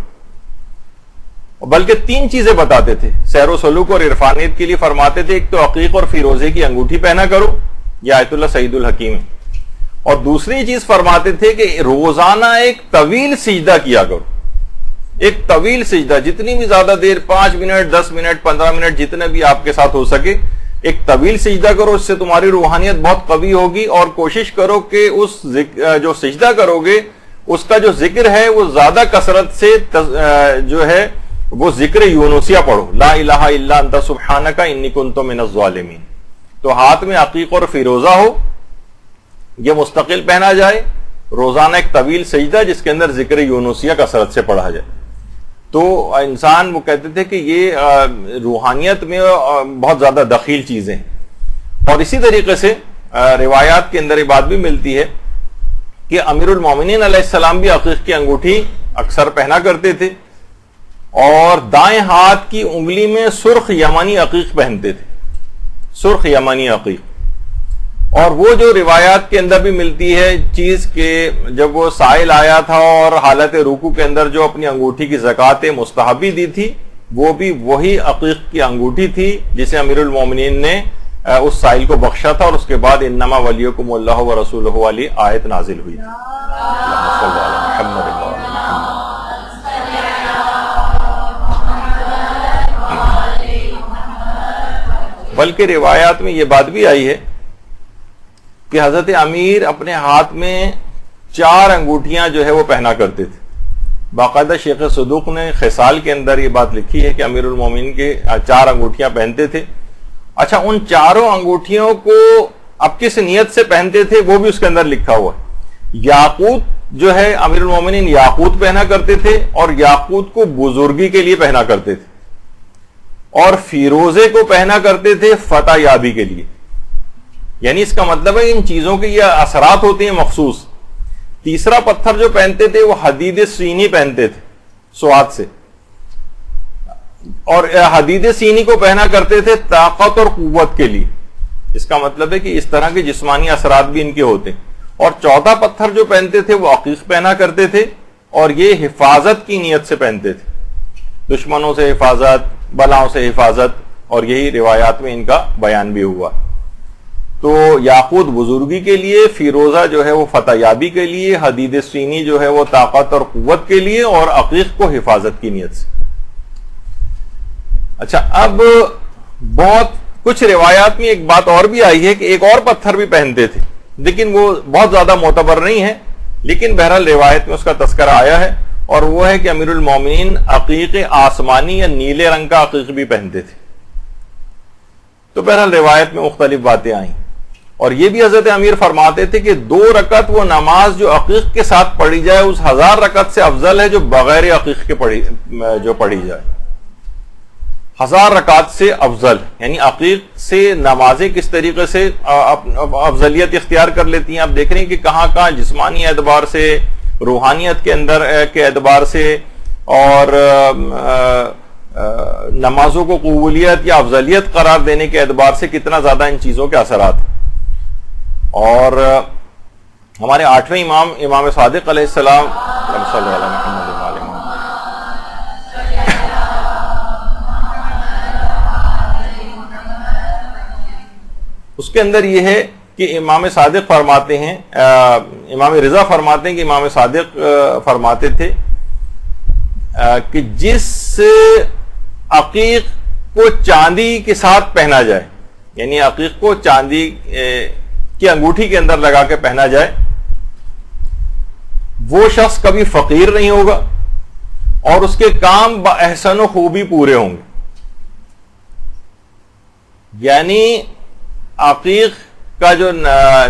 بلکہ 3 چیزیں بتاتے تھے سیر و سلوک اور عرفانیت کے لیے، فرماتے تھے ایک تو عقیق اور فیروزے کی انگوٹھی پہنا کرو، یہ آیت اللہ سعید الحکیم ہے، اور دوسری چیز فرماتے تھے کہ روزانہ ایک طویل سجدہ کیا کرو، ایک طویل سجدہ، جتنی بھی زیادہ دیر، 5 منٹ 10 منٹ 15 منٹ جتنے بھی آپ کے ساتھ ہو سکے، ایک طویل سجدہ کرو، اس سے تمہاری روحانیت بہت قوی ہوگی، اور کوشش کرو کہ اس جو سجدہ کرو گے اس کا جو ذکر ہے وہ زیادہ کثرت سے جو ہے وہ ذکر یونسیہ پڑھو، لا الہ الا انت سبحانک انی کنت من الظالمین. تو ہاتھ میں عقیق اور فیروزہ ہو، یہ مستقل پہنا جائے، روزانہ ایک طویل سجدہ جس کے اندر ذکر یونسیہ کثرت سے پڑھا جائے. تو انسان وہ کہتے تھے کہ یہ روحانیت میں بہت زیادہ دخیل چیزیں ہیں. اور اسی طریقے سے روایات کے اندر یہ بات بھی ملتی ہے کہ امیر المومنین علیہ السلام بھی عقیق کی انگوٹھی اکثر پہنا کرتے تھے، اور دائیں ہاتھ کی انگلی میں سرخ یمانی عقیق پہنتے تھے، سرخ یمانی عقیق. اور وہ جو روایات کے اندر بھی ملتی ہے چیز کہ جب وہ سائل آیا تھا اور حالت رکوع کے اندر جو اپنی انگوٹھی کی زکوٰۃ مستحبی دی تھی، وہ بھی وہی عقیق کی انگوٹھی تھی جسے امیر المومنین نے اس سائل کو بخشا تھا، اور اس کے بعد انما ولیکم اللہ ورسولہ والی آیت نازل ہوئی تھی. بلکہ روایات میں یہ بات بھی آئی ہے کہ حضرت امیر اپنے ہاتھ میں 4 انگوٹھیاں جو ہے وہ پہنا کرتے تھے. باقاعدہ شیخ صدوق نے خصال کے اندر یہ بات لکھی ہے کہ امیر المومنین کے 4 انگوٹھیاں پہنتے تھے. اچھا، ان 4 انگوٹھیوں کو اب کس نیت سے پہنتے تھے وہ بھی اس کے اندر لکھا ہوا ہے. یاقوت جو ہے امیر المومنین یاقوت پہنا کرتے تھے، اور یاقوت کو بزرگی کے لیے پہنا کرتے تھے، اور فیروزے کو پہنا کرتے تھے فتح یابی کے لیے. یعنی اس کا مطلب ہے ان چیزوں کے یہ اثرات ہوتے ہیں مخصوص. تیسرا پتھر جو پہنتے تھے وہ حدید سینی پہنتے تھے سوات سے، اور حدید سینی کو پہنا کرتے تھے طاقت اور قوت کے لیے. اس کا مطلب ہے کہ اس طرح کے جسمانی اثرات بھی ان کے ہوتے ہیں. اور چوتھا پتھر جو پہنتے تھے وہ عقیق پہنا کرتے تھے، اور یہ حفاظت کی نیت سے پہنتے تھے، دشمنوں سے حفاظت، بلاؤں سے حفاظت، اور یہی روایات میں ان کا بیان بھی ہوا. تو یاقوت بزرگی کے لیے، فیروزہ جو ہے وہ فتح یابی کے لیے، حدید سینی جو ہے وہ طاقت اور قوت کے لیے، اور عقیق کو حفاظت کی نیت سے. اچھا، اب بہت کچھ روایات میں ایک بات اور بھی آئی ہے کہ ایک اور پتھر بھی پہنتے تھے، لیکن وہ بہت زیادہ معتبر نہیں ہے، لیکن بہرحال روایت میں اس کا تذکرہ آیا ہے، اور وہ ہے کہ امیر المومنین عقیق آسمانی یا نیلے رنگ کا عقیق بھی پہنتے تھے. تو بہرحال روایت میں مختلف باتیں آئیں. اور یہ بھی حضرت امیر فرماتے تھے کہ 2 رکعت وہ نماز جو عقیق کے ساتھ پڑھی جائے اس 1000 رکعت سے افضل ہے جو بغیر عقیق کے پڑھی جائے. 1000 رکعت سے افضل، یعنی عقیق سے نمازیں کس طریقے سے افضلیت اختیار کر لیتی ہیں. آپ دیکھ رہے ہیں کہ کہاں کہاں جسمانی اعتبار سے، روحانیت کے اندر کے اعتبار سے، اور نمازوں کو قبولیت یا افضلیت قرار دینے کے اعتبار سے کتنا زیادہ ان چیزوں کے اثرات ہیں. اور ہمارے 8ویں امام، امام صادق علیہ السلام، اس کے اندر یہ ہے کہ امام صادق فرماتے ہیں، امام رضا فرماتے ہیں کہ امام صادق فرماتے تھے کہ جس عقیق کو چاندی کے ساتھ پہنا جائے، یعنی عقیق کو چاندی کی انگوٹھی کے اندر لگا کے پہنا جائے، وہ شخص کبھی فقیر نہیں ہوگا، اور اس کے کام باحسن و خوبی پورے ہوں گے. یعنی عقیق کا جو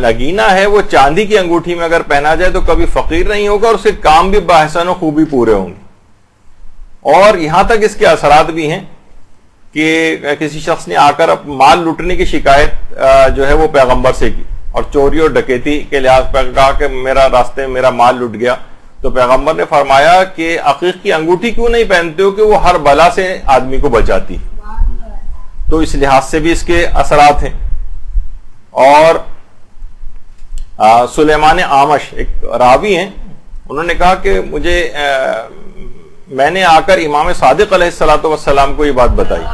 نگینہ ہے وہ چاندی کی انگوٹھی میں اگر پہنا جائے تو کبھی فقیر نہیں ہوگا، اور اس کے کام بھی باحسن و خوبی پورے ہوں گے. اور یہاں تک اس کے اثرات بھی ہیں کہ کسی شخص نے آ کر مال لوٹنے کی شکایت جو ہے وہ پیغمبر سے کی، اور چوری اور ڈکیتی کے لحاظ پر کہا کہ میرا راستے میں میرا مال لٹ گیا. تو پیغمبر نے فرمایا کہ عقیق کی انگوٹھی کیوں نہیں پہنتے ہو کہ وہ ہر بلا سے آدمی کو بچاتی. تو اس لحاظ سے بھی اس کے اثرات ہیں. اور سلیمان آمش ایک راوی ہیں، انہوں نے کہا کہ میں نے آ کر امام صادق علیہ الصلوۃ والسلام کو یہ بات بتائی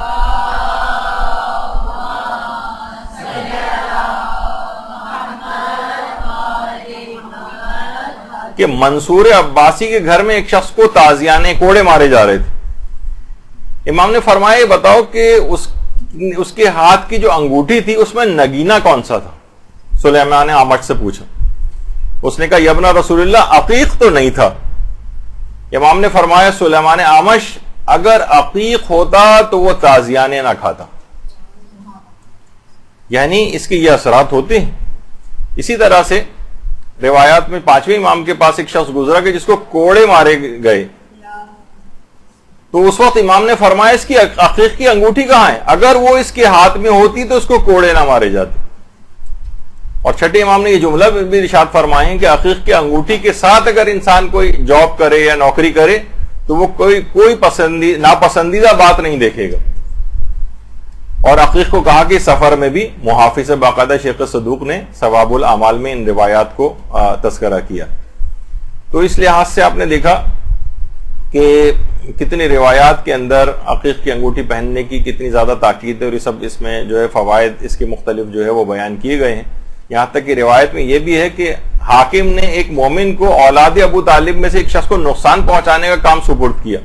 کہ منصور عباسی کے گھر میں ایک شخص کو تازیانے کوڑے مارے جا رہے تھے. امام نے فرمایا یہ بتاؤ کہ اس کے ہاتھ کی جو انگوٹھی تھی اس میں نگینہ کون سا تھا. سلیمان آمش سے پوچھا اس نے کہا یبن رسول اللہ عقیق تو نہیں تھا. امام نے فرمایا سلیمان اعمش اگر عقیق ہوتا تو وہ تازیانے نہ کھاتا. یعنی اس کے یہ اثرات ہوتے ہیں. اسی طرح سے روایات میں پانچویں امام کے پاس ایک شخص گزرا کہ جس کو کوڑے مارے گئے, تو اس وقت امام نے فرمایا اس کی عقیق کی انگوٹھی کہاں ہے, اگر وہ اس کے ہاتھ میں ہوتی تو اس کو کوڑے نہ مارے جاتے. اور چھٹے امام نے یہ جملہ بھی ارشاد فرمائے کہ عقیق کی انگوٹھی کے ساتھ اگر انسان کوئی جاب کرے یا نوکری کرے تو وہ کوئی ناپسندیدہ بات نہیں دیکھے گا. اور عقیق کو کہا کہ سفر میں بھی محافظ باقاعدہ شیخ صدوق نے ثواب الاعمال میں ان روایات کو تذکرہ کیا. تو اس لحاظ سے آپ نے دیکھا کہ کتنی روایات کے اندر عقیق کی انگوٹھی پہننے کی کتنی زیادہ تاکید ہے, اور یہ سب اس میں جو ہے فوائد اس کے مختلف جو ہے وہ بیان کیے گئے ہیں. یہاں تک کہ روایت میں یہ بھی ہے کہ حاکم نے ایک مومن کو اولاد ابو طالب میں سے ایک شخص کو نقصان پہنچانے کا کام سپرد کیا,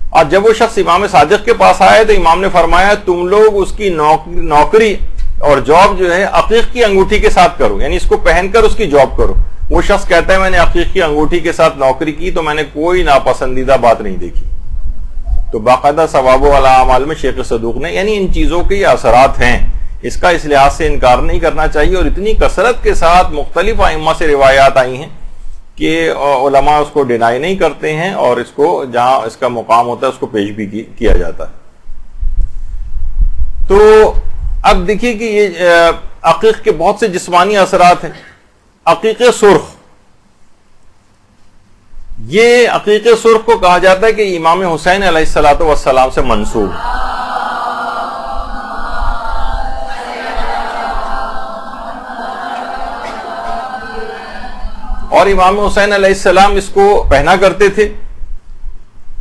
اور جب وہ شخص امام صادق کے پاس آئے تو امام نے فرمایا تم لوگ اس کی نوکری اور جاب جو ہے عقیق کی انگوٹھی کے ساتھ کرو, یعنی اس کو پہن کر اس کی جاب کرو. وہ شخص کہتا ہے میں نے عقیق کی انگوٹھی کے ساتھ نوکری کی تو میں نے کوئی ناپسندیدہ بات نہیں دیکھی. تو باقاعدہ ثواب الاعمال میں شیخ صدوق نے, یعنی ان چیزوں کے یہ اثرات ہیں, اس کا اس لحاظ سے انکار نہیں کرنا چاہیے. اور اتنی کثرت کے ساتھ مختلف ائمہ سے روایات آئی ہیں کہ علماء اس کو ڈینائی نہیں کرتے ہیں, اور اس کو جہاں اس کا مقام ہوتا ہے اس کو پیش بھی کیا جاتا ہے. تو اب دیکھیے کہ یہ عقیق کے بہت سے جسمانی اثرات ہیں. عقیق سرخ, یہ عقیق سرخ کو کہا جاتا ہے کہ امام حسین علیہ الصلوۃ والسلام سے منسوب. اور امام حسین علیہ السلام اس کو پہنا کرتے تھے,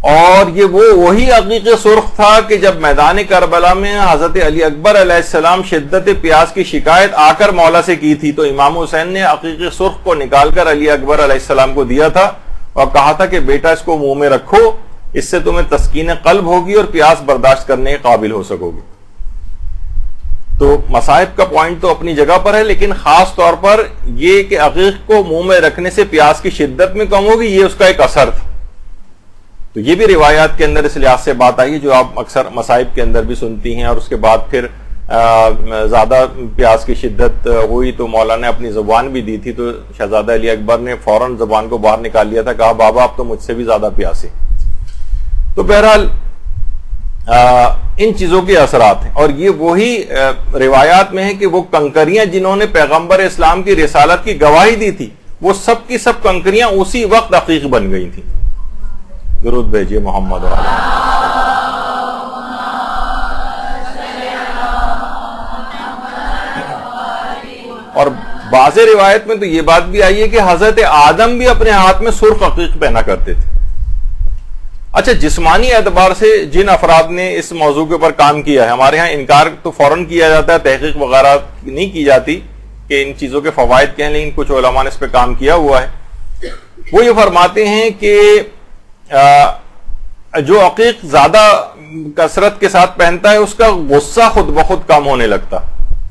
اور یہ وہی عقیق سرخ تھا کہ جب میدان کربلا میں حضرت علی اکبر علیہ السلام شدت پیاس کی شکایت آ کر مولا سے کی تھی, تو امام حسین نے عقیق سرخ کو نکال کر علی اکبر علیہ السلام کو دیا تھا اور کہا تھا کہ بیٹا اس کو منہ میں رکھو, اس سے تمہیں تسکین قلب ہوگی اور پیاس برداشت کرنے کے قابل ہو سکو گے. تو مصائب کا پوائنٹ تو اپنی جگہ پر ہے, لیکن خاص طور پر یہ کہ عقیق کو منہ میں رکھنے سے پیاس کی شدت میں کم ہوگی, یہ اس کا ایک اثر تھا. تو یہ بھی روایات کے اندر اس لحاظ سے بات آئی ہے جو آپ اکثر مصائب کے اندر بھی سنتی ہیں. اور اس کے بعد پھر زیادہ پیاس کی شدت ہوئی تو مولا نے اپنی زبان بھی دی تھی, تو شہزادہ علی اکبر نے فوراً زبان کو باہر نکال لیا تھا, کہا بابا اب تو مجھ سے بھی زیادہ پیاسے. تو بہرحال ان چیزوں کے اثرات ہیں. اور یہ وہی روایات میں ہے کہ وہ کنکریاں جنہوں نے پیغمبر اسلام کی رسالت کی گواہی دی تھی, وہ سب کی سب کنکریاں اسی وقت عقیق بن گئی تھیں. درود بھیجیے محمد علیہ. اور بعض روایت میں تو یہ بات بھی آئی ہے کہ حضرت آدم بھی اپنے ہاتھ میں سرخ عقیق پہنا کرتے تھے. اچھا, جسمانی اعتبار سے جن افراد نے اس موضوع کے اوپر کام کیا ہے, ہمارے ہاں انکار تو فوراً کیا جاتا ہے, تحقیق وغیرہ نہیں کی جاتی کہ ان چیزوں کے فوائد کیا ہیں, لیکن کچھ علماء نے اس پہ کام کیا ہوا ہے. وہ یہ فرماتے ہیں کہ جو عقیق زیادہ کثرت کے ساتھ پہنتا ہے اس کا غصہ خود بخود کم ہونے لگتا.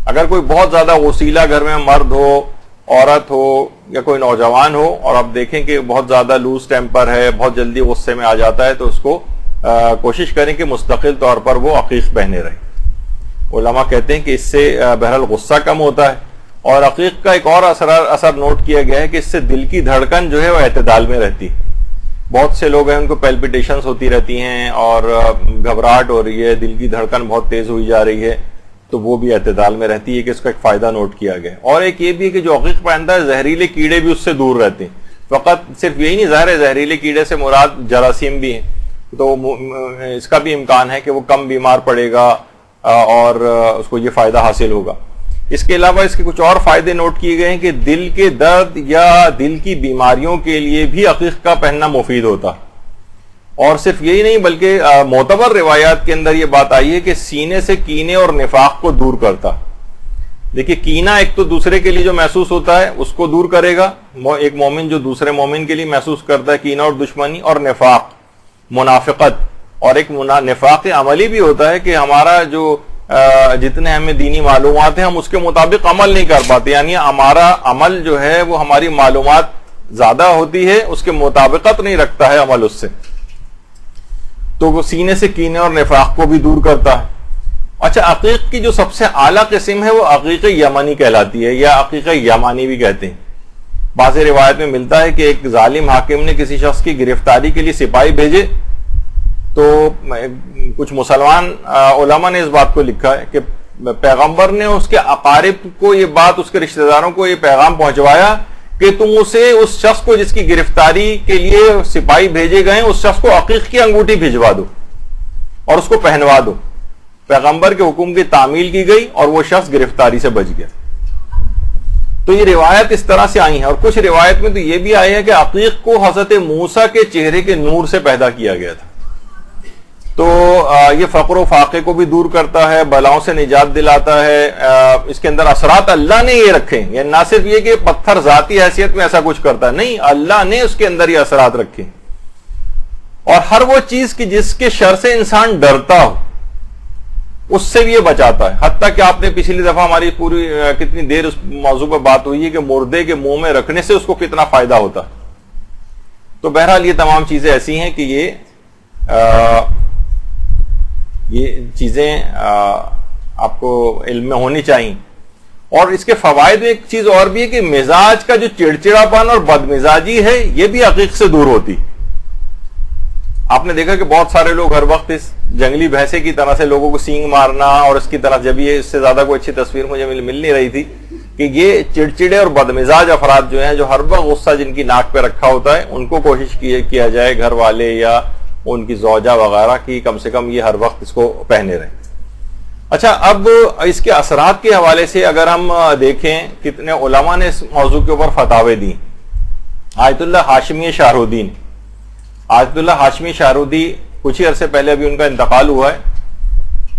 اگر کوئی بہت زیادہ غصیلا گھر میں مرد ہو, عورت ہو یا کوئی نوجوان ہو, اور آپ دیکھیں کہ بہت زیادہ لوز ٹیمپر ہے, بہت جلدی غصے میں آ جاتا ہے, تو اس کو کوشش کریں کہ مستقل طور پر وہ عقیق پہنے رہے. علماء کہتے ہیں کہ اس سے بہرحال غصہ کم ہوتا ہے. اور عقیق کا ایک اور اثر نوٹ کیا گیا ہے کہ اس سے دل کی دھڑکن جو ہے وہ اعتدال میں رہتی. بہت سے لوگ ہیں ان کو پیلپیٹیشنز ہوتی رہتی ہیں اور گھبراہٹ ہو رہی ہے, دل کی دھڑکن بہت تیز ہوئی جا رہی ہے, تو وہ بھی اعتدال میں رہتی ہے, کہ اس کا ایک فائدہ نوٹ کیا گیا. اور ایک یہ بھی ہے کہ جو عقیق پہنتا ہے زہریلے کیڑے بھی اس سے دور رہتے ہیں. فقط صرف یہی نہیں, ظاہر ہے زہریلے کیڑے سے مراد جراثیم بھی ہیں, تو اس کا بھی امکان ہے کہ وہ کم بیمار پڑے گا اور اس کو یہ فائدہ حاصل ہوگا. اس کے علاوہ اس کے کچھ اور فائدے نوٹ کیے گئے ہیں کہ دل کے درد یا دل کی بیماریوں کے لیے بھی عقیق کا پہننا مفید ہوتا. اور صرف یہی نہیں بلکہ معتبر روایات کے اندر یہ بات آئی ہے کہ سینے سے کینے اور نفاق کو دور کرتا. دیکھیے, کینہ ایک تو دوسرے کے لیے جو محسوس ہوتا ہے اس کو دور کرے گا, ایک مومن جو دوسرے مومن کے لیے محسوس کرتا ہے کینہ اور دشمنی, اور نفاق منافقت, اور ایک نفاق عملی بھی ہوتا ہے کہ ہمارا جو جتنے ہمیں دینی معلومات ہیں ہم اس کے مطابق عمل نہیں کر پاتے، یعنی ہمارا عمل جو ہے وہ ہماری معلومات زیادہ ہوتی ہے، اس کے مطابقت نہیں رکھتا ہے عمل اس سے، تو وہ سینے سے کینے اور نفاق کو بھی دور کرتا ہے۔ اچھا، عقیق کی جو سب سے اعلیٰ قسم ہے وہ عقیق یمنی کہلاتی ہے، یا عقیق یمانی بھی کہتے ہیں۔ بعض روایت میں ملتا ہے کہ ایک ظالم حاکم نے کسی شخص کی گرفتاری کے لیے سپاہی بھیجے، تو کچھ مسلمان علماء نے اس بات کو لکھا ہے کہ پیغمبر نے اس کے اقارب کو یہ بات، اس کے رشتہ داروں کو یہ پیغام پہنچوایا کہ تم اسے، اس شخص کو جس کی گرفتاری کے لیے سپاہی بھیجے گئے، اس شخص کو عقیق کی انگوٹھی بھجوا دو اور اس کو پہنوا دو۔ پیغمبر کے حکم کی تعمیل کی گئی اور وہ شخص گرفتاری سے بچ گیا۔ تو یہ روایت اس طرح سے آئی ہیں، اور کچھ روایت میں تو یہ بھی آئی ہے کہ عقیق کو حضرت موسیٰ کے چہرے کے نور سے پیدا کیا گیا تھا۔ تو یہ فقر و فاقے کو بھی دور کرتا ہے، بلاؤں سے نجات دلاتا ہے۔ اس کے اندر اثرات اللہ نے یہ رکھے ہیں، یعنی نہ صرف یہ کہ پتھر ذاتی حیثیت میں ایسا کچھ کرتا ہے، نہیں، اللہ نے اس کے اندر یہ اثرات رکھے ہیں۔ اور ہر وہ چیز کی جس کے شر سے انسان ڈرتا ہو اس سے بھی یہ بچاتا ہے۔ حتیٰ کہ آپ نے پچھلی دفعہ ہماری پوری کتنی دیر اس موضوع پر بات ہوئی ہے کہ مردے کے منہ میں رکھنے سے اس کو کتنا فائدہ ہوتا ہے۔ تو بہرحال یہ تمام چیزیں ایسی ہیں کہ یہ چیزیں آپ کو علم میں ہونی چاہیے۔ اور اس کے فوائد میں ایک چیز اور بھی ہے کہ مزاج کا جو چڑچڑاپن اور بدمزاجی ہے یہ بھی عقیق سے دور ہوتی۔ آپ نے دیکھا کہ بہت سارے لوگ ہر وقت اس جنگلی بھینسے کی طرح سے لوگوں کو سینگ مارنا اور اس کی طرح، جب یہ اس سے زیادہ کوئی اچھی تصویر مجھے مل نہیں رہی تھی کہ یہ چڑچڑے اور بدمزاج افراد جو ہیں، جو ہر وقت غصہ جن کی ناک پہ رکھا ہوتا ہے، ان کو کوشش کیا جائے گھر والے یا ان کی زوجہ وغیرہ کی کم سے کم یہ ہر وقت اس کو پہنے رہے۔ اچھا، اب اس کے اثرات کے حوالے سے اگر ہم دیکھیں کتنے علماء نے اس موضوع کے اوپر فتاوے دی۔ آیت اللہ ہاشمی شہرودی، آیت اللہ ہاشمی شہرودی کچھ ہی عرصے پہلے ابھی ان کا انتقال ہوا ہے،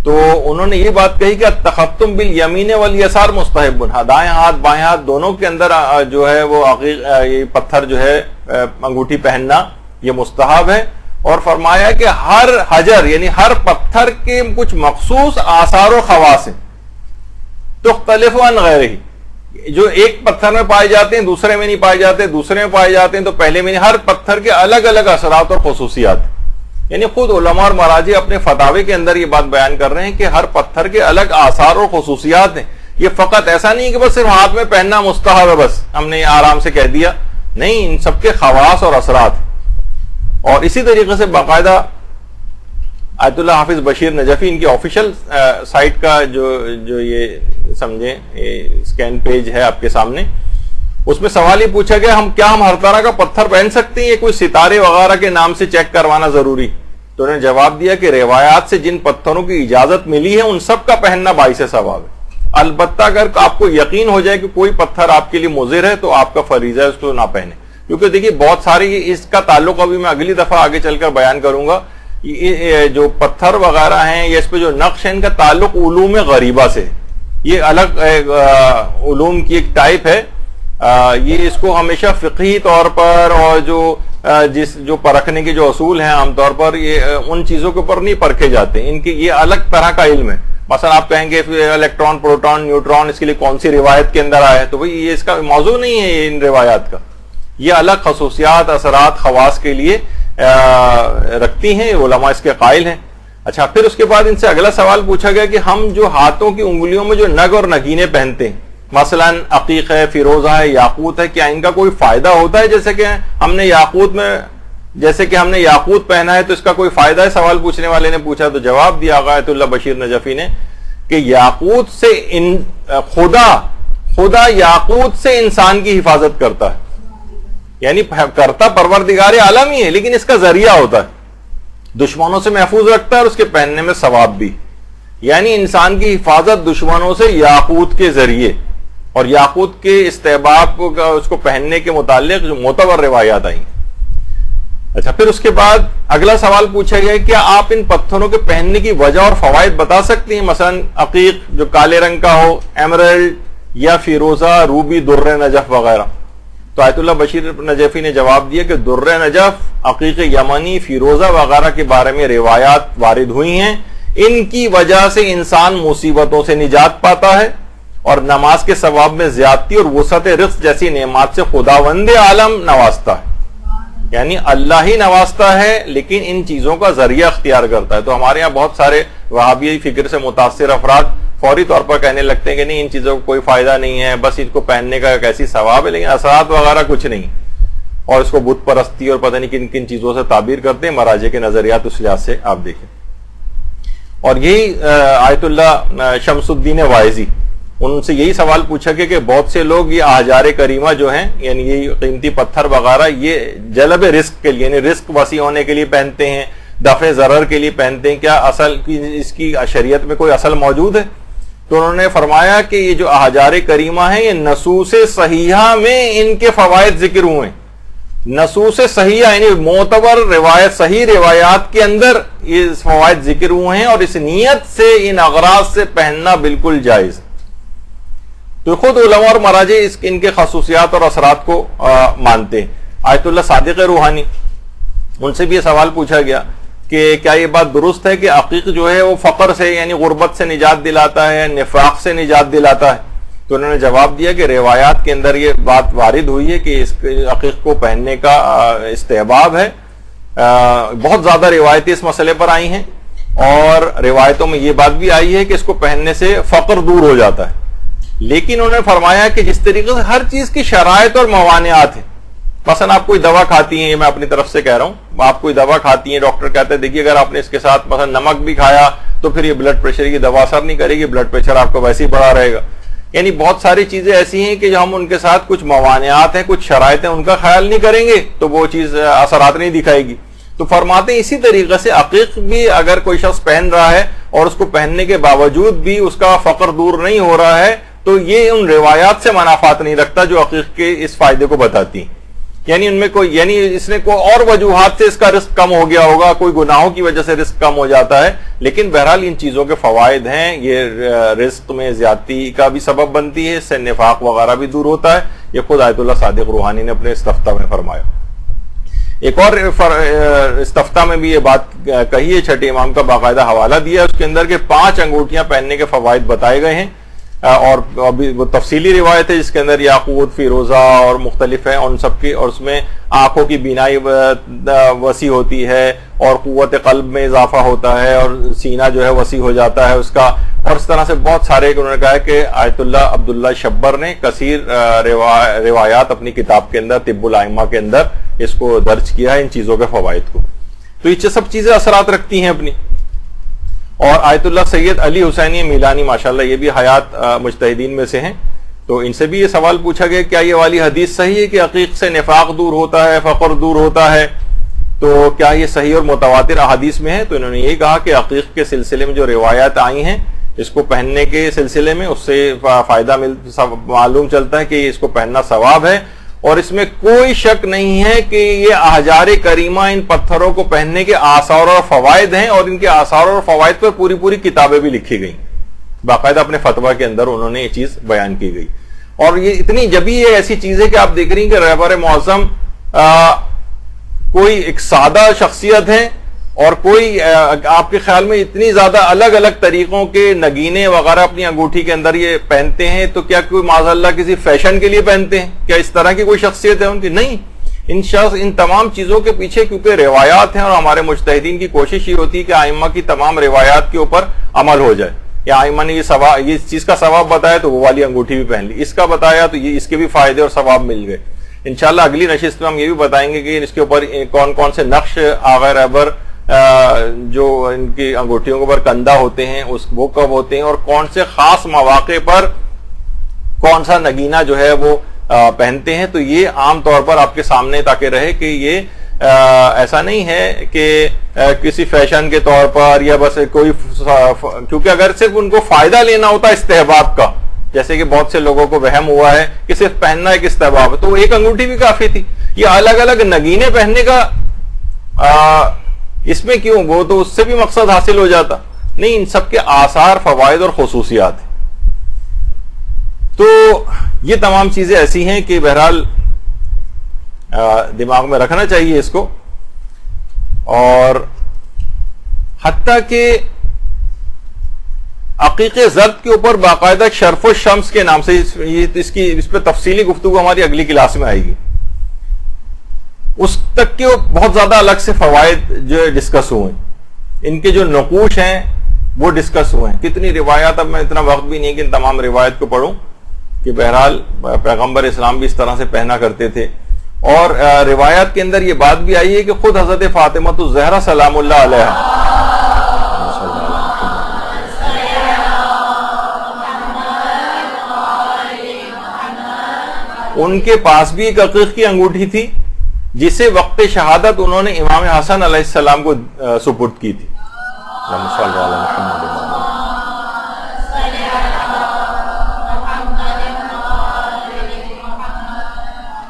تو انہوں نے یہ بات کہی کہ التختم بالیمین والیسار مستحب، دائیں ہاتھ بائیں ہاتھ دونوں کے اندر جو ہے وہ یہ پتھر جو ہے انگوٹھی پہننا یہ مستحب ہے۔ اور فرمایا کہ ہر حجر یعنی ہر پتھر کے کچھ مخصوص آثار و خواص ہیں، تختلف عن غیرہ، جو ایک پتھر میں پائے جاتے ہیں دوسرے میں نہیں پائے جاتے، دوسرے میں پائے جاتے ہیں تو پہلے میں نہیں، ہر پتھر کے الگ الگ اثرات اور خصوصیات۔ یعنی خود علماء اور مراجع اپنے فتاوے کے اندر یہ بات بیان کر رہے ہیں کہ ہر پتھر کے الگ آثار اور خصوصیات ہیں۔ یہ فقط ایسا نہیں کہ بس صرف ہاتھ میں پہننا مستحب ہے، بس ہم نے آرام سے کہہ دیا، نہیں، ان سب کے خواص اور اثرات۔ اور اسی طریقے سے باقاعدہ آیت اللہ حافظ بشیر نجفی، ان کی آفیشیل سائٹ کا جو یہ سمجھیں اسکین پیج ہے آپ کے سامنے، اس میں سوال ہی پوچھا گیا ہم ہر طرح کا پتھر پہن سکتے ہیں، یہ کوئی ستارے وغیرہ کے نام سے چیک کروانا ضروری؟ تو انہوں نے جواب دیا کہ روایات سے جن پتھروں کی اجازت ملی ہے ان سب کا پہننا باعث ثواب ہے، البتہ اگر آپ کو یقین ہو جائے کہ کوئی پتھر آپ کے لیے مضر ہے تو آپ کا فریضہ ہے اس کو نہ پہنے۔ کیونکہ دیکھیے بہت ساری اس کا تعلق ابھی میں اگلی دفعہ آگے چل کر بیان کروں گا، جو پتھر وغیرہ ہیں یا اس پہ جو نقش ہے ان کا تعلق علوم غریبہ سے، یہ الگ علوم کی ایک ٹائپ ہے، یہ اس کو ہمیشہ فقہی طور پر اور جو پرکھنے کے جو اصول ہیں عام طور پر یہ ان چیزوں کے اوپر نہیں پرکھے جاتے، ان کی یہ الگ طرح کا علم ہے۔ مثلا آپ کہیں گے الیکٹران، پروٹون، نیوٹران اس کے لیے کون سی روایت کے اندر آیا ہے، تو بھئی یہ اس کا موضوع نہیں ہے ان روایات کا، یہ الگ خصوصیات، اثرات، خواص کے لیے رکھتی ہیں، علماء اس کے قائل ہیں۔ اچھا، پھر اس کے بعد ان سے اگلا سوال پوچھا گیا کہ ہم جو ہاتھوں کی انگلیوں میں جو نگ اور نگینے پہنتے ہیں، مثلا عقیق ہے، فیروزہ ہے، یاقوت ہے، کیا ان کا کوئی فائدہ ہوتا ہے؟ جیسے کہ ہم نے یاقوت پہنا ہے تو اس کا کوئی فائدہ ہے؟ سوال پوچھنے والے نے پوچھا تو جواب دیا آیت اللہ بشیر نجفی نے کہ یاقوت سے خدا یاقوت سے انسان کی حفاظت کرتا ہے، یعنی کرتا پروردگار عالم ہی ہے، لیکن اس کا ذریعہ ہوتا ہے، دشمنوں سے محفوظ رکھتا ہے اور اس کے پہننے میں ثواب بھی، یعنی انسان کی حفاظت دشمنوں سے یاقوت کے ذریعے، اور یاقوت کے استحباب اس کو پہننے کے متعلق جو معتبر روایات آئیں۔ اچھا، پھر اس کے بعد اگلا سوال پوچھا گیا کیا آپ ان پتھروں کے پہننے کی وجہ اور فوائد بتا سکتے ہیں؟ مثلا عقیق جو کالے رنگ کا ہو، ایمرلڈ یا فیروزہ، روبی، در نجف وغیرہ۔ تو آیت اللہ بشیر نجفی نے جواب دیا کہ در نجف، عقیق یمنی، فیروزہ وغیرہ کے بارے میں روایات وارد ہوئی ہیں، ان کی وجہ سے انسان مصیبتوں سے نجات پاتا ہے اور نماز کے ثواب میں زیادتی اور وسعت رزق جیسی نعمات سے خداوند عالم نوازتا ہے. یعنی اللہ ہی نوازتا ہے لیکن ان چیزوں کا ذریعہ اختیار کرتا ہے. تو ہمارے ہاں بہت سارے وہابی فکر سے متاثر افراد فوری طور پر کہنے لگتے ہیں کہ نہیں ان چیزوں کو کوئی فائدہ نہیں ہے, بس ان کو پہننے کا کیسی ثواب ہے, لیکن اثرات وغیرہ کچھ نہیں, اور اس کو بت پرستی اور پتہ نہیں کن کن چیزوں سے تعبیر کرتے ہیں. مراجع کے نظریات اس لحاظ سے آپ دیکھیں. اور یہی آیت اللہ شمس الدین واعظی, ان سے یہی سوال پوچھا گیا کہ بہت سے لوگ یہ احجار کریمہ جو ہیں یعنی یہ قیمتی پتھر وغیرہ یہ جلب رزق کے لیے یعنی رزق وسیع ہونے کے لیے پہنتے ہیں, دفع ضرر کے لیے پہنتے ہیں, کیا اصل اس کی شریعت میں کوئی اصل موجود ہے؟ تو انہوں نے فرمایا کہ یہ جو احجار کریمہ ہیں یہ نصوص صحیحہ میں ان کے فوائد ذکر ہوئے. نصوص صحیحہ یعنی معتبر روایت, صحیح روایات کے اندر یہ فوائد ذکر ہوئے ہیں, اور اس نیت سے ان اغراض سے پہننا بالکل جائز. تو خود علماء اور مراجع ان کے خصوصیات اور اثرات کو مانتے ہیں. آیت اللہ صادق روحانی, ان سے بھی یہ سوال پوچھا گیا کہ کیا یہ بات درست ہے کہ عقیق جو ہے وہ فقر سے یعنی غربت سے نجات دلاتا ہے, نفاق سے نجات دلاتا ہے؟ تو انہوں نے جواب دیا کہ روایات کے اندر یہ بات وارد ہوئی ہے کہ اس عقیق کو پہننے کا استحباب ہے. بہت زیادہ روایتیں اس مسئلے پر آئی ہیں, اور روایتوں میں یہ بات بھی آئی ہے کہ اس کو پہننے سے فقر دور ہو جاتا ہے. لیکن انہوں نے فرمایا کہ جس طریقے سے ہر چیز کی شرائط اور موانعات ہیں, مثلا آپ کوئی دوا کھاتی ہیں, یہ میں اپنی طرف سے کہہ رہا ہوں, آپ کوئی دوا کھاتی ہیں, ڈاکٹر کہتے ہیں دیکھیے اگر آپ نے اس کے ساتھ مثلا نمک بھی کھایا تو پھر یہ بلڈ پریشر کی دوا اثر نہیں کرے گی, بلڈ پریشر آپ کو ویسے ہی بڑھا رہے گا. یعنی بہت ساری چیزیں ایسی ہیں کہ جو ہم ان کے ساتھ کچھ موانعات ہیں, کچھ شرائط ہیں, ان کا خیال نہیں کریں گے تو وہ چیز اثرات نہیں دکھائے گی. تو فرماتے ہیں اسی طریقے سے عقیق بھی اگر کوئی شخص پہن رہا ہے اور اس کو پہننے کے باوجود بھی اس کا فقر دور نہیں ہو رہا ہے تو یہ ان روایات سے منافات نہیں رکھتا جو عقیق کے اس فائدے کو بتاتی ہیں. یعنی ان میں کوئی یعنی اس نے کوئی اور وجوہات سے اس کا رزق کم ہو گیا ہوگا, کوئی گناہوں کی وجہ سے رزق کم ہو جاتا ہے, لیکن بہرحال ان چیزوں کے فوائد ہیں. یہ رزق میں زیادتی کا بھی سبب بنتی ہے, اس سے نفاق وغیرہ بھی دور ہوتا ہے. یہ خود آیت اللہ صادق روحانی نے اپنے استفتاء میں فرمایا. ایک اور استفتاء میں بھی یہ بات کہی ہے, چھٹے امام کا باقاعدہ حوالہ دیا ہے اس کے اندر کہ 5 انگوٹھیاں پہننے کے فوائد بتائے گئے ہیں, اور ابھی وہ تفصیلی روایت ہے جس کے اندر یاقوت, فیروزہ اور مختلف ہیں ان سب کی, اور اس میں آنکھوں کی بینائی وسیع ہوتی ہے اور قوت قلب میں اضافہ ہوتا ہے اور سینہ جو ہے وسیع ہو جاتا ہے اس کا, اور اس طرح سے بہت سارے. انہوں نے کہا کہ آیت اللہ عبداللہ شبر نے کثیر روایات اپنی کتاب کے اندر طب الائمہ کے اندر اس کو درج کیا ہے ان چیزوں کے فوائد کو. تو یہ سب چیزیں اثرات رکھتی ہیں اپنی. اور آیت اللہ سید علی حسینی میلانی ماشاءاللہ یہ بھی حیات مجتہدین میں سے ہیں, تو ان سے بھی یہ سوال پوچھا گیا کیا یہ والی حدیث صحیح ہے کہ عقیق سے نفاق دور ہوتا ہے, فقر دور ہوتا ہے, تو کیا یہ صحیح اور متواتر احادیث میں ہے؟ تو انہوں نے یہی کہا کہ عقیق کے سلسلے میں جو روایات آئی ہیں اس کو پہننے کے سلسلے میں اس سے فائدہ معلوم چلتا ہے کہ اس کو پہننا ثواب ہے, اور اس میں کوئی شک نہیں ہے کہ یہ احجار کریمہ ان پتھروں کو پہننے کے آثار اور فوائد ہیں, اور ان کے آثار اور فوائد پر پوری پوری کتابیں بھی لکھی گئیں, باقاعدہ اپنے فتویٰ کے اندر انہوں نے یہ چیز بیان کی گئی. اور یہ اتنی جبھی یہ ایسی چیز ہے کہ آپ دیکھ رہی ہیں کہ رہبر معظم کوئی ایک سادہ شخصیت ہے, اور کوئی آپ کے خیال میں اتنی زیادہ الگ الگ طریقوں کے نگینے وغیرہ اپنی انگوٹھی کے اندر یہ پہنتے ہیں, تو کیا کوئی معاذ اللہ کسی فیشن کے لیے پہنتے ہیں؟ کیا اس طرح کی کوئی شخصیت ہے ان کی؟ نہیں. ان تمام چیزوں کے پیچھے کیونکہ روایات ہیں, اور ہمارے مجتہدین کی کوشش یہ ہوتی ہے کہ ائمہ کی تمام روایات کے اوپر عمل ہو جائے. یا ائمہ نے یہ چیز کا ثواب بتایا تو وہ والی انگوٹھی بھی پہن لی, اس کا بتایا تو یہ اس کے بھی فائدے اور ثواب مل گئے. انشاءاللہ اگلی نشست میں ہم یہ بھی بتائیں گے کہ اس کے اوپر کون کون سے نقش آغا رہبر جو ان کی انگوٹھیوں کے اوپر کندہ ہوتے ہیں وہ کب ہوتے ہیں, اور کون سے خاص مواقع پر کون سا نگینہ جو ہے وہ پہنتے ہیں. تو یہ عام طور پر آپ کے سامنے تاکہ رہے کہ یہ ایسا نہیں ہے کہ کسی فیشن کے طور پر یا بس کوئی, کیونکہ اگر صرف ان کو فائدہ لینا ہوتا استحباب کا, جیسے کہ بہت سے لوگوں کو وہم ہوا ہے کہ صرف پہننا ایک استحباب ہے, تو ایک انگوٹھی بھی کافی تھی. یہ الگ الگ نگینے پہننے کا اس میں کیوں, وہ تو اس سے بھی مقصد حاصل ہو جاتا. نہیں, ان سب کے آثار, فوائد اور خصوصیات ہیں. تو یہ تمام چیزیں ایسی ہیں کہ بہرحال دماغ میں رکھنا چاہیے اس کو. اور حتیٰ کہ عقیقے زرد کے اوپر باقاعدہ شرف الشمس کے نام سے اس پہ تفصیلی گفتگو ہماری اگلی کلاس میں آئے گی، اس تک کے بہت زیادہ الگ سے فوائد جو ڈسکس ہوئے، ان کے جو نقوش ہیں وہ ڈسکس ہوئے ہیں. کتنی روایات، اب میں اتنا وقت بھی نہیں کہ ان تمام روایت کو پڑھوں، کہ بہرحال پیغمبر اسلام بھی اس طرح سے پہنا کرتے تھے. اور روایات کے اندر یہ بات بھی آئی ہے کہ خود حضرت فاطمہ الزہرا سلام اللہ علیہا ان کے پاس بھی ایک عقیق کی انگوٹھی تھی جسے وقت شہادت انہوں نے امام حسن علیہ السلام کو سپرد کی تھی.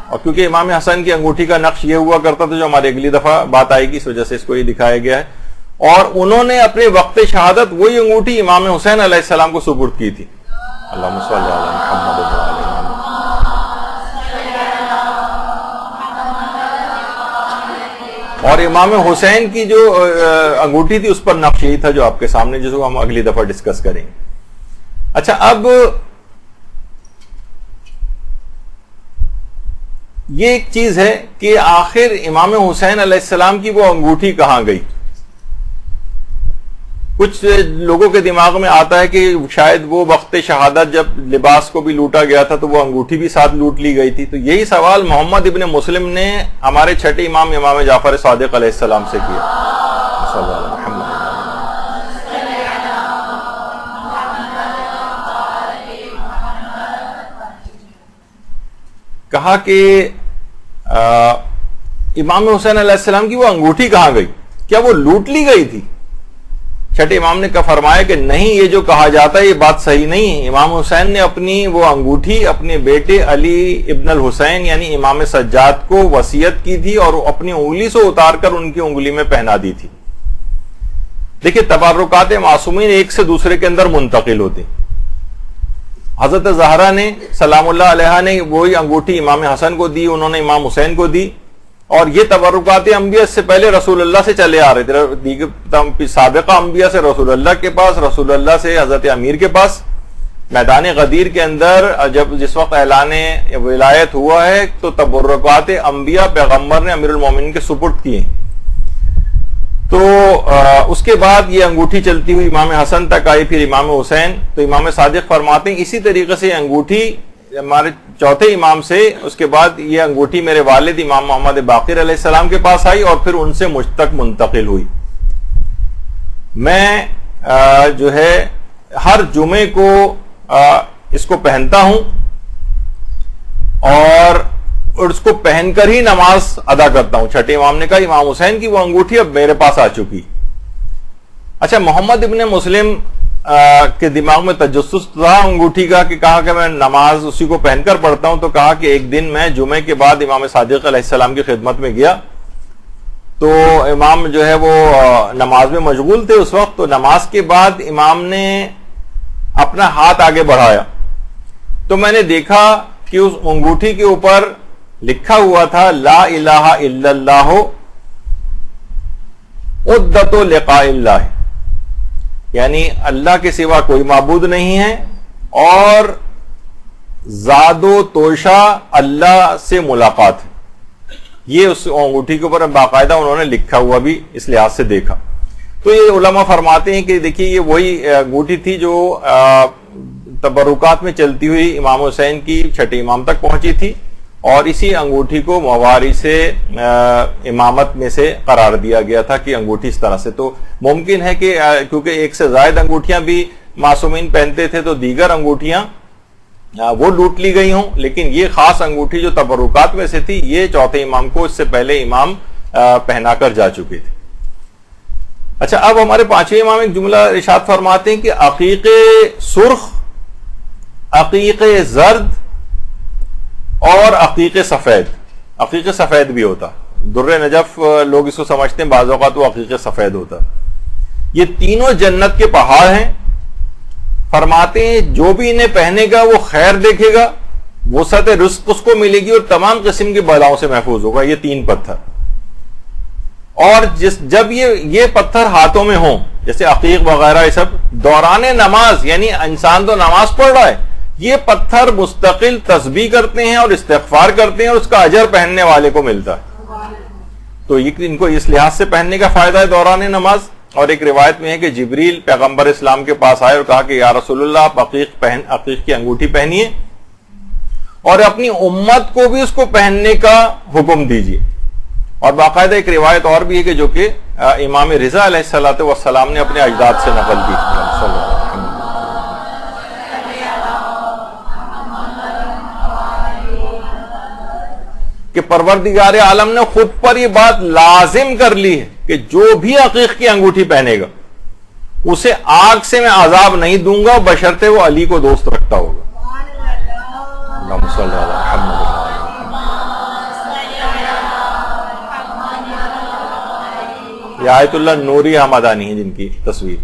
اور کیونکہ امام حسن کی انگوٹھی کا نقش یہ ہوا کرتا تھا، جو ہماری اگلی دفعہ بات آئے گی، اس وجہ سے اس کو یہ دکھایا گیا ہے. اور انہوں نے اپنے وقت شہادت وہی انگوٹھی امام حسین علیہ السلام کو سپرد کی تھی. اللہم صلی علی محمد وعلی محمد. اور امام حسین کی جو انگوٹھی تھی اس پر نقش یہی تھا جو آپ کے سامنے، جس کو ہم اگلی دفعہ ڈسکس کریں گے. اچھا، اب یہ ایک چیز ہے کہ آخر امام حسین علیہ السلام کی وہ انگوٹھی کہاں گئی؟ کچھ لوگوں کے دماغ میں آتا ہے کہ شاید وہ وقت شہادت جب لباس کو بھی لوٹا گیا تھا تو وہ انگوٹھی بھی ساتھ لوٹ لی گئی تھی. تو یہی سوال محمد ابن مسلم نے ہمارے چھٹے امام امام جعفر صادق علیہ السلام سے کیا. کہا کہ امام حسین علیہ السلام کی وہ انگوٹھی کہاں گئی؟ کیا وہ لوٹ لی گئی تھی؟ چھٹے امام نے فرمایا کہ نہیں، یہ جو کہا جاتا ہے یہ بات صحیح نہیں ہے. امام حسین نے اپنی وہ انگوٹھی اپنے بیٹے علی ابن الحسین یعنی امام سجاد کو وصیت کی تھی اور اپنی انگلی سے اتار کر ان کی انگلی میں پہنا دی تھی. دیکھیں، تبرکات معصومین ایک سے دوسرے کے اندر منتقل ہوتے. حضرت زہرا نے سلام اللہ علیہا نے وہی انگوٹھی امام حسن کو دی، انہوں نے امام حسین کو دی. اور یہ تبرکات انبیاء سے پہلے رسول اللہ سے چلے آ رہے تھے، سابقہ انبیاء سے رسول اللہ کے پاس، رسول اللہ سے حضرت امیر کے پاس. میدان غدیر کے اندر جس وقت اعلان ولایت ہوا ہے تو تبرکات انبیاء پیغمبر نے امیر المومنین کے سپرد کیے. تو اس کے بعد یہ انگوٹھی چلتی ہوئی امام حسن تک آئی، پھر امام حسین. تو امام صادق فرماتے ہیں اسی طریقے سے انگوٹھی ہمارے چوتھے امام سے، اس کے بعد یہ انگوٹھی میرے والد امام محمد باقر علیہ السلام کے پاس آئی اور پھر ان سے مجھ تک منتقل ہوئی. میں جو ہے ہر جمعے کو اس کو پہنتا ہوں اور اس کو پہن کر ہی نماز ادا کرتا ہوں. چھٹے امام نے کہا امام حسین کی وہ انگوٹھی اب میرے پاس آ چکی. اچھا، محمد ابن مسلم کے دماغ میں تجسس تھا انگوٹھی کا، کہ کہا کہ میں نماز اسی کو پہن کر پڑھتا ہوں. تو کہا کہ ایک دن میں جمعے کے بعد امام صادق علیہ السلام کی خدمت میں گیا تو امام جو ہے وہ نماز میں مشغول تھے اس وقت. تو نماز کے بعد امام نے اپنا ہاتھ آگے بڑھایا تو میں نے دیکھا کہ اس انگوٹھی کے اوپر لکھا ہوا تھا لا الہ الا اللہ عدت لقاء اللہ، یعنی اللہ کے سوا کوئی معبود نہیں ہے اور زاد و توشہ اللہ سے ملاقات ہے. یہ اس انگوٹھی کے اوپر باقاعدہ انہوں نے لکھا ہوا بھی اس لحاظ سے دیکھا. تو یہ علماء فرماتے ہیں کہ دیکھیے یہ وہی انگوٹھی تھی جو تبرکات میں چلتی ہوئی امام حسین کی چھٹے امام تک پہنچی تھی اور اسی انگوٹھی کو موارث امامت میں سے قرار دیا گیا تھا کہ انگوٹھی اس طرح سے. تو ممکن ہے کہ کیونکہ ایک سے زائد انگوٹھیاں بھی معصومین پہنتے تھے تو دیگر انگوٹھیاں وہ لوٹ لی گئی ہوں، لیکن یہ خاص انگوٹھی جو تبرکات میں سے تھی یہ چوتھے امام کو اس سے پہلے امام پہنا کر جا چکے تھے. اچھا، اب ہمارے پانچویں امام ایک جملہ ارشاد فرماتے ہیں کہ عقیق سرخ، عقیق زرد اور عقیق سفید. عقیق سفید بھی ہوتا، در نجف لوگ اس کو سمجھتے ہیں، بعض اوقات وہ عقیق سفید ہوتا. یہ تینوں جنت کے پہاڑ ہیں. فرماتے ہیں جو بھی انہیں پہنے گا وہ خیر دیکھے گا، وسعت رزق اس کو ملے گی اور تمام قسم کی بلاؤں سے محفوظ ہوگا. یہ تین پتھر، اور جب یہ پتھر ہاتھوں میں ہوں جیسے عقیق وغیرہ یہ سب دوران نماز، یعنی انسان تو نماز پڑھ رہا ہے، یہ پتھر مستقل تسبیح کرتے ہیں اور استغفار کرتے ہیں اور اس کا اجر پہننے والے کو ملتا ہے. تو ان کو اس لحاظ سے پہننے کا فائدہ ہے دوران نماز. اور ایک روایت میں ہے کہ جبریل پیغمبر اسلام کے پاس آئے اور کہا کہ یا رسول اللہ آپ عقیق کی انگوٹھی پہنیے اور اپنی امت کو بھی اس کو پہننے کا حکم دیجیے. اور باقاعدہ ایک روایت اور بھی ہے کہ جو کہ امام رضا علیہ الصلوۃ والسلام نے اپنے اجداد سے نقل کی کہ پروردگار عالم نے خود پر یہ بات لازم کر لی ہے کہ جو بھی عقیق کی انگوٹھی پہنے گا اسے آگ سے میں عذاب نہیں دوں گا بشرطے وہ علی کو دوست رکھتا ہوگا. اللہم صلی علی محمد. یہ آیت اللہ نوری حمدانی ہے جن کی تصویر.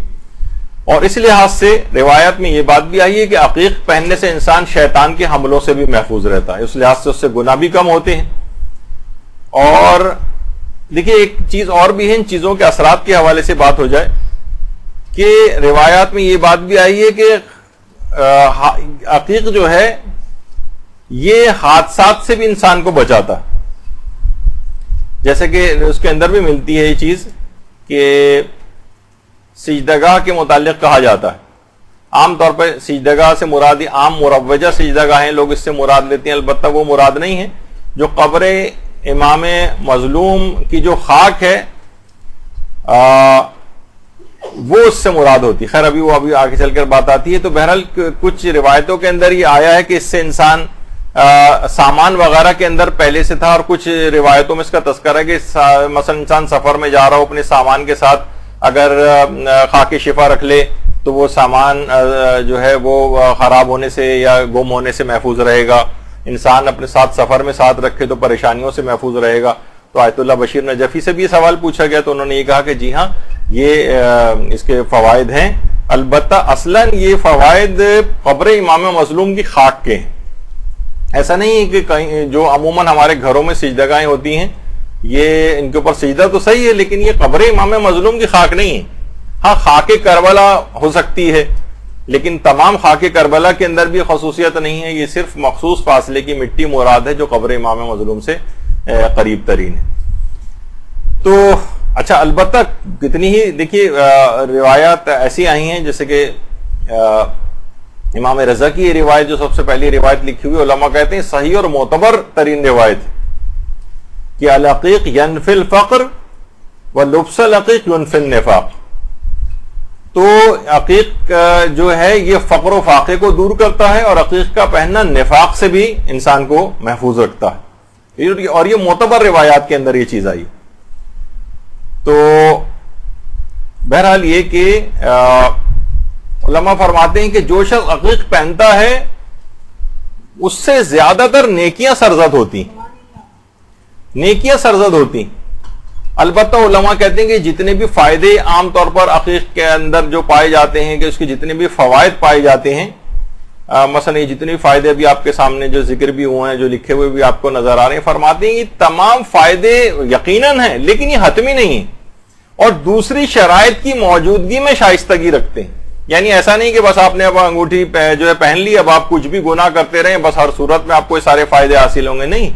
اور اس لحاظ سے روایت میں یہ بات بھی آئی ہے کہ عقیق پہننے سے انسان شیطان کے حملوں سے بھی محفوظ رہتا ہے، اس لحاظ سے اس سے گناہ بھی کم ہوتے ہیں. اور دیکھیے ایک چیز اور بھی ہے، ان چیزوں کے اثرات کے حوالے سے بات ہو جائے کہ روایات میں یہ بات بھی آئی ہے کہ عقیق جو ہے یہ حادثات سے بھی انسان کو بچاتا ہے. جیسے کہ اس کے اندر بھی ملتی ہے یہ چیز کہ سجدگاہ کے متعلق کہا جاتا ہے. عام طور پر سجدگاہ سے مراد عام مروجہ سجدگاہیں لوگ اس سے مراد لیتے ہیں، البتہ وہ مراد نہیں ہے. جو قبر امام مظلوم کی جو خاک ہے وہ اس سے مراد ہوتی. خیر ابھی آگے چل کر بات آتی ہے. تو بہرحال کچھ روایتوں کے اندر یہ آیا ہے کہ اس سے انسان سامان وغیرہ کے اندر پہلے سے تھا، اور کچھ روایتوں میں اس کا تذکرہ ہے کہ مثلا انسان سفر میں جا رہا ہو اپنے سامان کے ساتھ اگر خاک شفا رکھ لے تو وہ سامان جو ہے وہ خراب ہونے سے یا گم ہونے سے محفوظ رہے گا. انسان اپنے ساتھ سفر میں ساتھ رکھے تو پریشانیوں سے محفوظ رہے گا. تو آیت اللہ بشیر نجفی سے بھی یہ سوال پوچھا گیا تو انہوں نے یہ کہا کہ جی ہاں یہ اس کے فوائد ہیں، البتہ اصلاً یہ فوائد قبر امام مظلوم کی خاک کے ہیں. ایسا نہیں ہے کہ کہیں جو عموماً ہمارے گھروں میں سجدگاہیں ہوتی ہیں یہ ان کے اوپر سجدہ تو صحیح ہے لیکن یہ قبر امام مظلوم کی خاک نہیں ہے. ہاں خاک کربلا ہو سکتی ہے لیکن تمام خاک کربلا کے اندر بھی خصوصیت نہیں ہے. یہ صرف مخصوص فاصلے کی مٹی مراد ہے جو قبر امام مظلوم سے قریب ترین ہے. تو اچھا البتہ کتنی ہی دیکھیے روایات ایسی آئی ہیں جیسے کہ امام رضا کی یہ روایت جو سب سے پہلی روایت لکھی ہوئی علماء کہتے ہیں صحیح اور معتبر ترین روایت کہ العقیق ینفی الفقر ولبس العقیق ینفی النفاق. تو عقیق جو ہے یہ فقر و فاقے کو دور کرتا ہے اور عقیق کا پہننا نفاق سے بھی انسان کو محفوظ رکھتا ہے. اور یہ معتبر روایات کے اندر یہ چیز آئی. تو بہرحال یہ کہ علماء فرماتے ہیں کہ جو شخص عقیق پہنتا ہے اس سے زیادہ تر نیکیاں سرزد ہوتی ہیں. البتہ علماء کہتے ہیں کہ جتنے بھی فائدے عام طور پر عقیق کے اندر جو پائے جاتے ہیں کہ اس کے جتنے بھی فوائد پائے جاتے ہیں مثلا یہ جتنے بھی فائدے ابھی آپ کے سامنے جو ذکر بھی ہوئے ہیں جو لکھے ہوئے بھی آپ کو نظر آ رہے ہیں فرماتے ہیں یہ تمام فائدے یقیناً ہیں لیکن یہ حتمی نہیں ہیں اور دوسری شرائط کی موجودگی میں شائستگی رکھتے ہیں. یعنی ایسا نہیں کہ بس آپ نے اب انگوٹھی جو ہے پہن لی اب آپ کچھ بھی گناہ کرتے رہیں بس ہر صورت میں آپ کو یہ سارے فائدے حاصل ہوں گے. نہیں،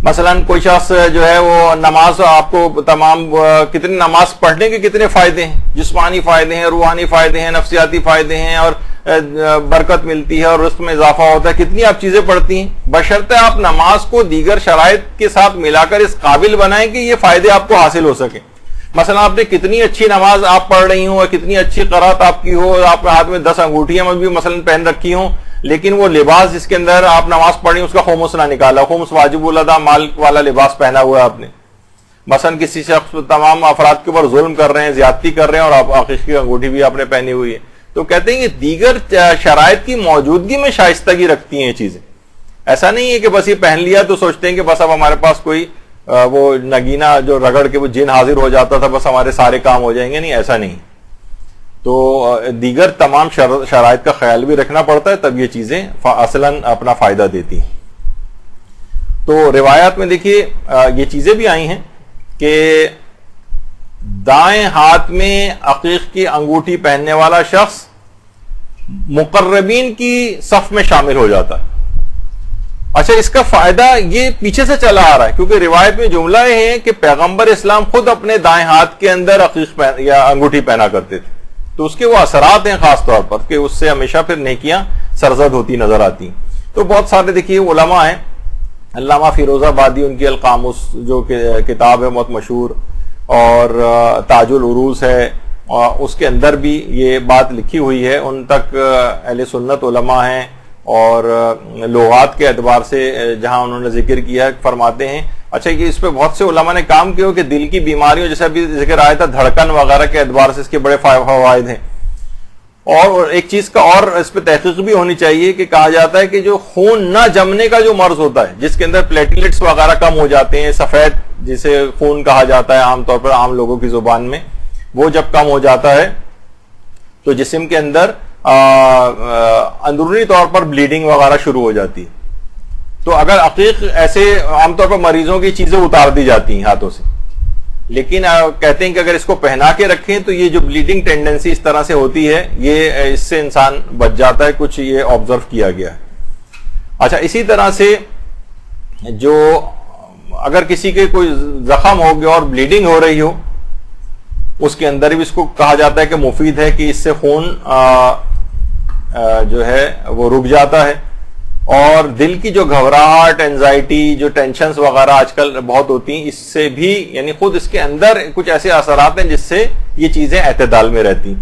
مثلا کوئی شخص جو ہے وہ نماز آپ کو تمام کتنی نماز پڑھنے کے کتنے فائدے ہیں، جسمانی فائدے ہیں، روحانی فائدے ہیں، نفسیاتی فائدے ہیں اور برکت ملتی ہے اور رزق میں اضافہ ہوتا ہے. کتنی آپ چیزیں پڑھتی ہیں بشرطے آپ نماز کو دیگر شرائط کے ساتھ ملا کر اس قابل بنائیں کہ یہ فائدے آپ کو حاصل ہو سکیں. مثلا آپ نے کتنی اچھی نماز آپ پڑھ رہی ہوں اور کتنی اچھی قرات آپ کی ہو، آپ کے ہاتھ میں 10 انگوٹھیاں بھی مثلا پہن رکھی ہوں لیکن وہ لباس جس کے اندر آپ نماز پڑھ رہی ہیں اس کا خمس نہ نکالا، خمس واجب الادا مال والا لباس پہنا ہوا ہے آپ نے. مثلا کسی شخص تمام افراد کے اوپر ظلم کر رہے ہیں، زیادتی کر رہے ہیں اور آپ عقیق کی انگوٹھی بھی آپ نے پہنی ہوئی ہے. تو کہتے ہیں کہ دیگر شرائط کی موجودگی میں شائستگی رکھتی ہیں یہ چیزیں. ایسا نہیں ہے کہ بس یہ پہن لیا تو سوچتے ہیں کہ بس اب ہمارے پاس کوئی وہ نگینا جو رگڑ کے وہ جن حاضر ہو جاتا تھا بس ہمارے سارے کام ہو جائیں گے. نہیں، ایسا نہیں. تو دیگر تمام شرائط کا خیال بھی رکھنا پڑتا ہے تب یہ چیزیں اصلاً اپنا فائدہ دیتی ہیں. تو روایات میں دیکھیے یہ چیزیں بھی آئی ہیں کہ دائیں ہاتھ میں عقیق کی انگوٹھی پہننے والا شخص مقربین کی صف میں شامل ہو جاتا ہے. اچھا اس کا فائدہ یہ پیچھے سے چلا آ رہا ہے کیونکہ روایت میں جملہ یہ ہے کہ پیغمبر اسلام خود اپنے دائیں ہاتھ کے اندر عقیق یا انگوٹھی پہنا کرتے تھے, تو اس کے وہ اثرات ہیں خاص طور پر کہ اس سے ہمیشہ پھر نیکیاں سرزد ہوتی نظر آتی. تو بہت سارے دیکھیے علماء ہیں, علامہ فیروز آبادی ان کی القاموس جو کتاب ہے بہت مشہور, اور تاج العروض ہے, اور اس کے اندر بھی یہ بات لکھی ہوئی ہے. ان تک اہل سنت علماء ہیں اور لغات کے اعتبار سے جہاں انہوں نے ذکر کیا فرماتے ہیں. اچھا یہ اس پہ بہت سے علماء نے کام کیا کہ دل کی بیماریوں جیسے ابھی ذکر آیا تھا دھڑکن وغیرہ کے اعتبار سے اس کے بڑے فوائد ہیں. اور ایک چیز کا اور اس پہ تحقیق بھی ہونی چاہیے کہ کہا جاتا ہے کہ جو خون نہ جمنے کا جو مرض ہوتا ہے جس کے اندر پلیٹلیٹس وغیرہ کم ہو جاتے ہیں, سفید جسے خون کہا جاتا ہے عام طور پر عام لوگوں کی زبان میں, وہ جب کم ہو جاتا ہے تو جسم کے اندر اندرونی طور پر بلیڈنگ وغیرہ شروع ہو جاتی ہے. تو اگر عقیق ایسے عام طور پر مریضوں کی چیزیں اتار دی جاتی ہیں ہاتھوں سے, لیکن کہتے ہیں کہ اگر اس کو پہنا کے رکھیں تو یہ جو بلیڈنگ ٹینڈنسی اس طرح سے ہوتی ہے یہ اس سے انسان بچ جاتا ہے, کچھ یہ آبزرو کیا گیا ہے. اچھا اسی طرح سے جو اگر کسی کے کوئی زخم ہو گیا اور بلیڈنگ ہو رہی ہو اس کے اندر بھی اس کو کہا جاتا ہے کہ مفید ہے کہ اس سے خون جو ہے وہ رک جاتا ہے. اور دل کی جو گھبراہٹ, اینزائٹی, جو ٹینشنز وغیرہ آج کل بہت ہوتی ہیں, اس سے بھی یعنی خود اس کے اندر کچھ ایسے اثرات ہیں جس سے یہ چیزیں اعتدال میں رہتی.